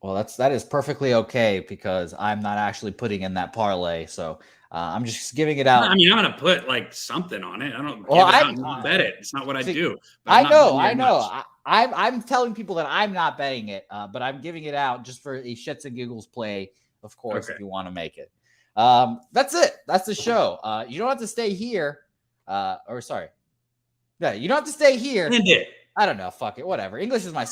Well, that is perfectly okay because I'm not actually putting in that parlay, so I'm just giving it out. I mean, I'm gonna put like something on it. I don't. Well, bet it. It's not what I do. I know. I'm telling people that I'm not betting it, but I'm giving it out just for a shits and giggles play, of course, if you want to make it. That's it. That's the show. You don't have to stay here. Yeah, you don't have to stay here. End it. I don't know. Fuck it. Whatever. English is my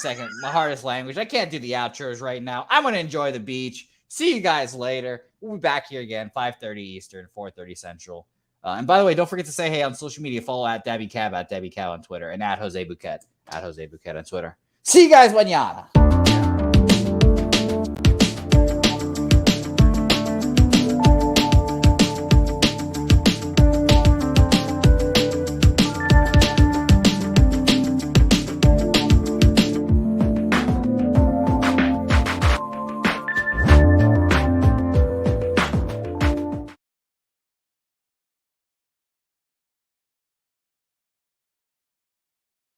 hardest language. I can't do the outros right now. I'm going to enjoy the beach. See you guys later. We'll be back here again, 5:30 Eastern, 4:30 Central. And by the way, don't forget to say hey on social media. Follow @DabbyCab on Twitter and @Jose Bouquett on Twitter. See you guys mañana.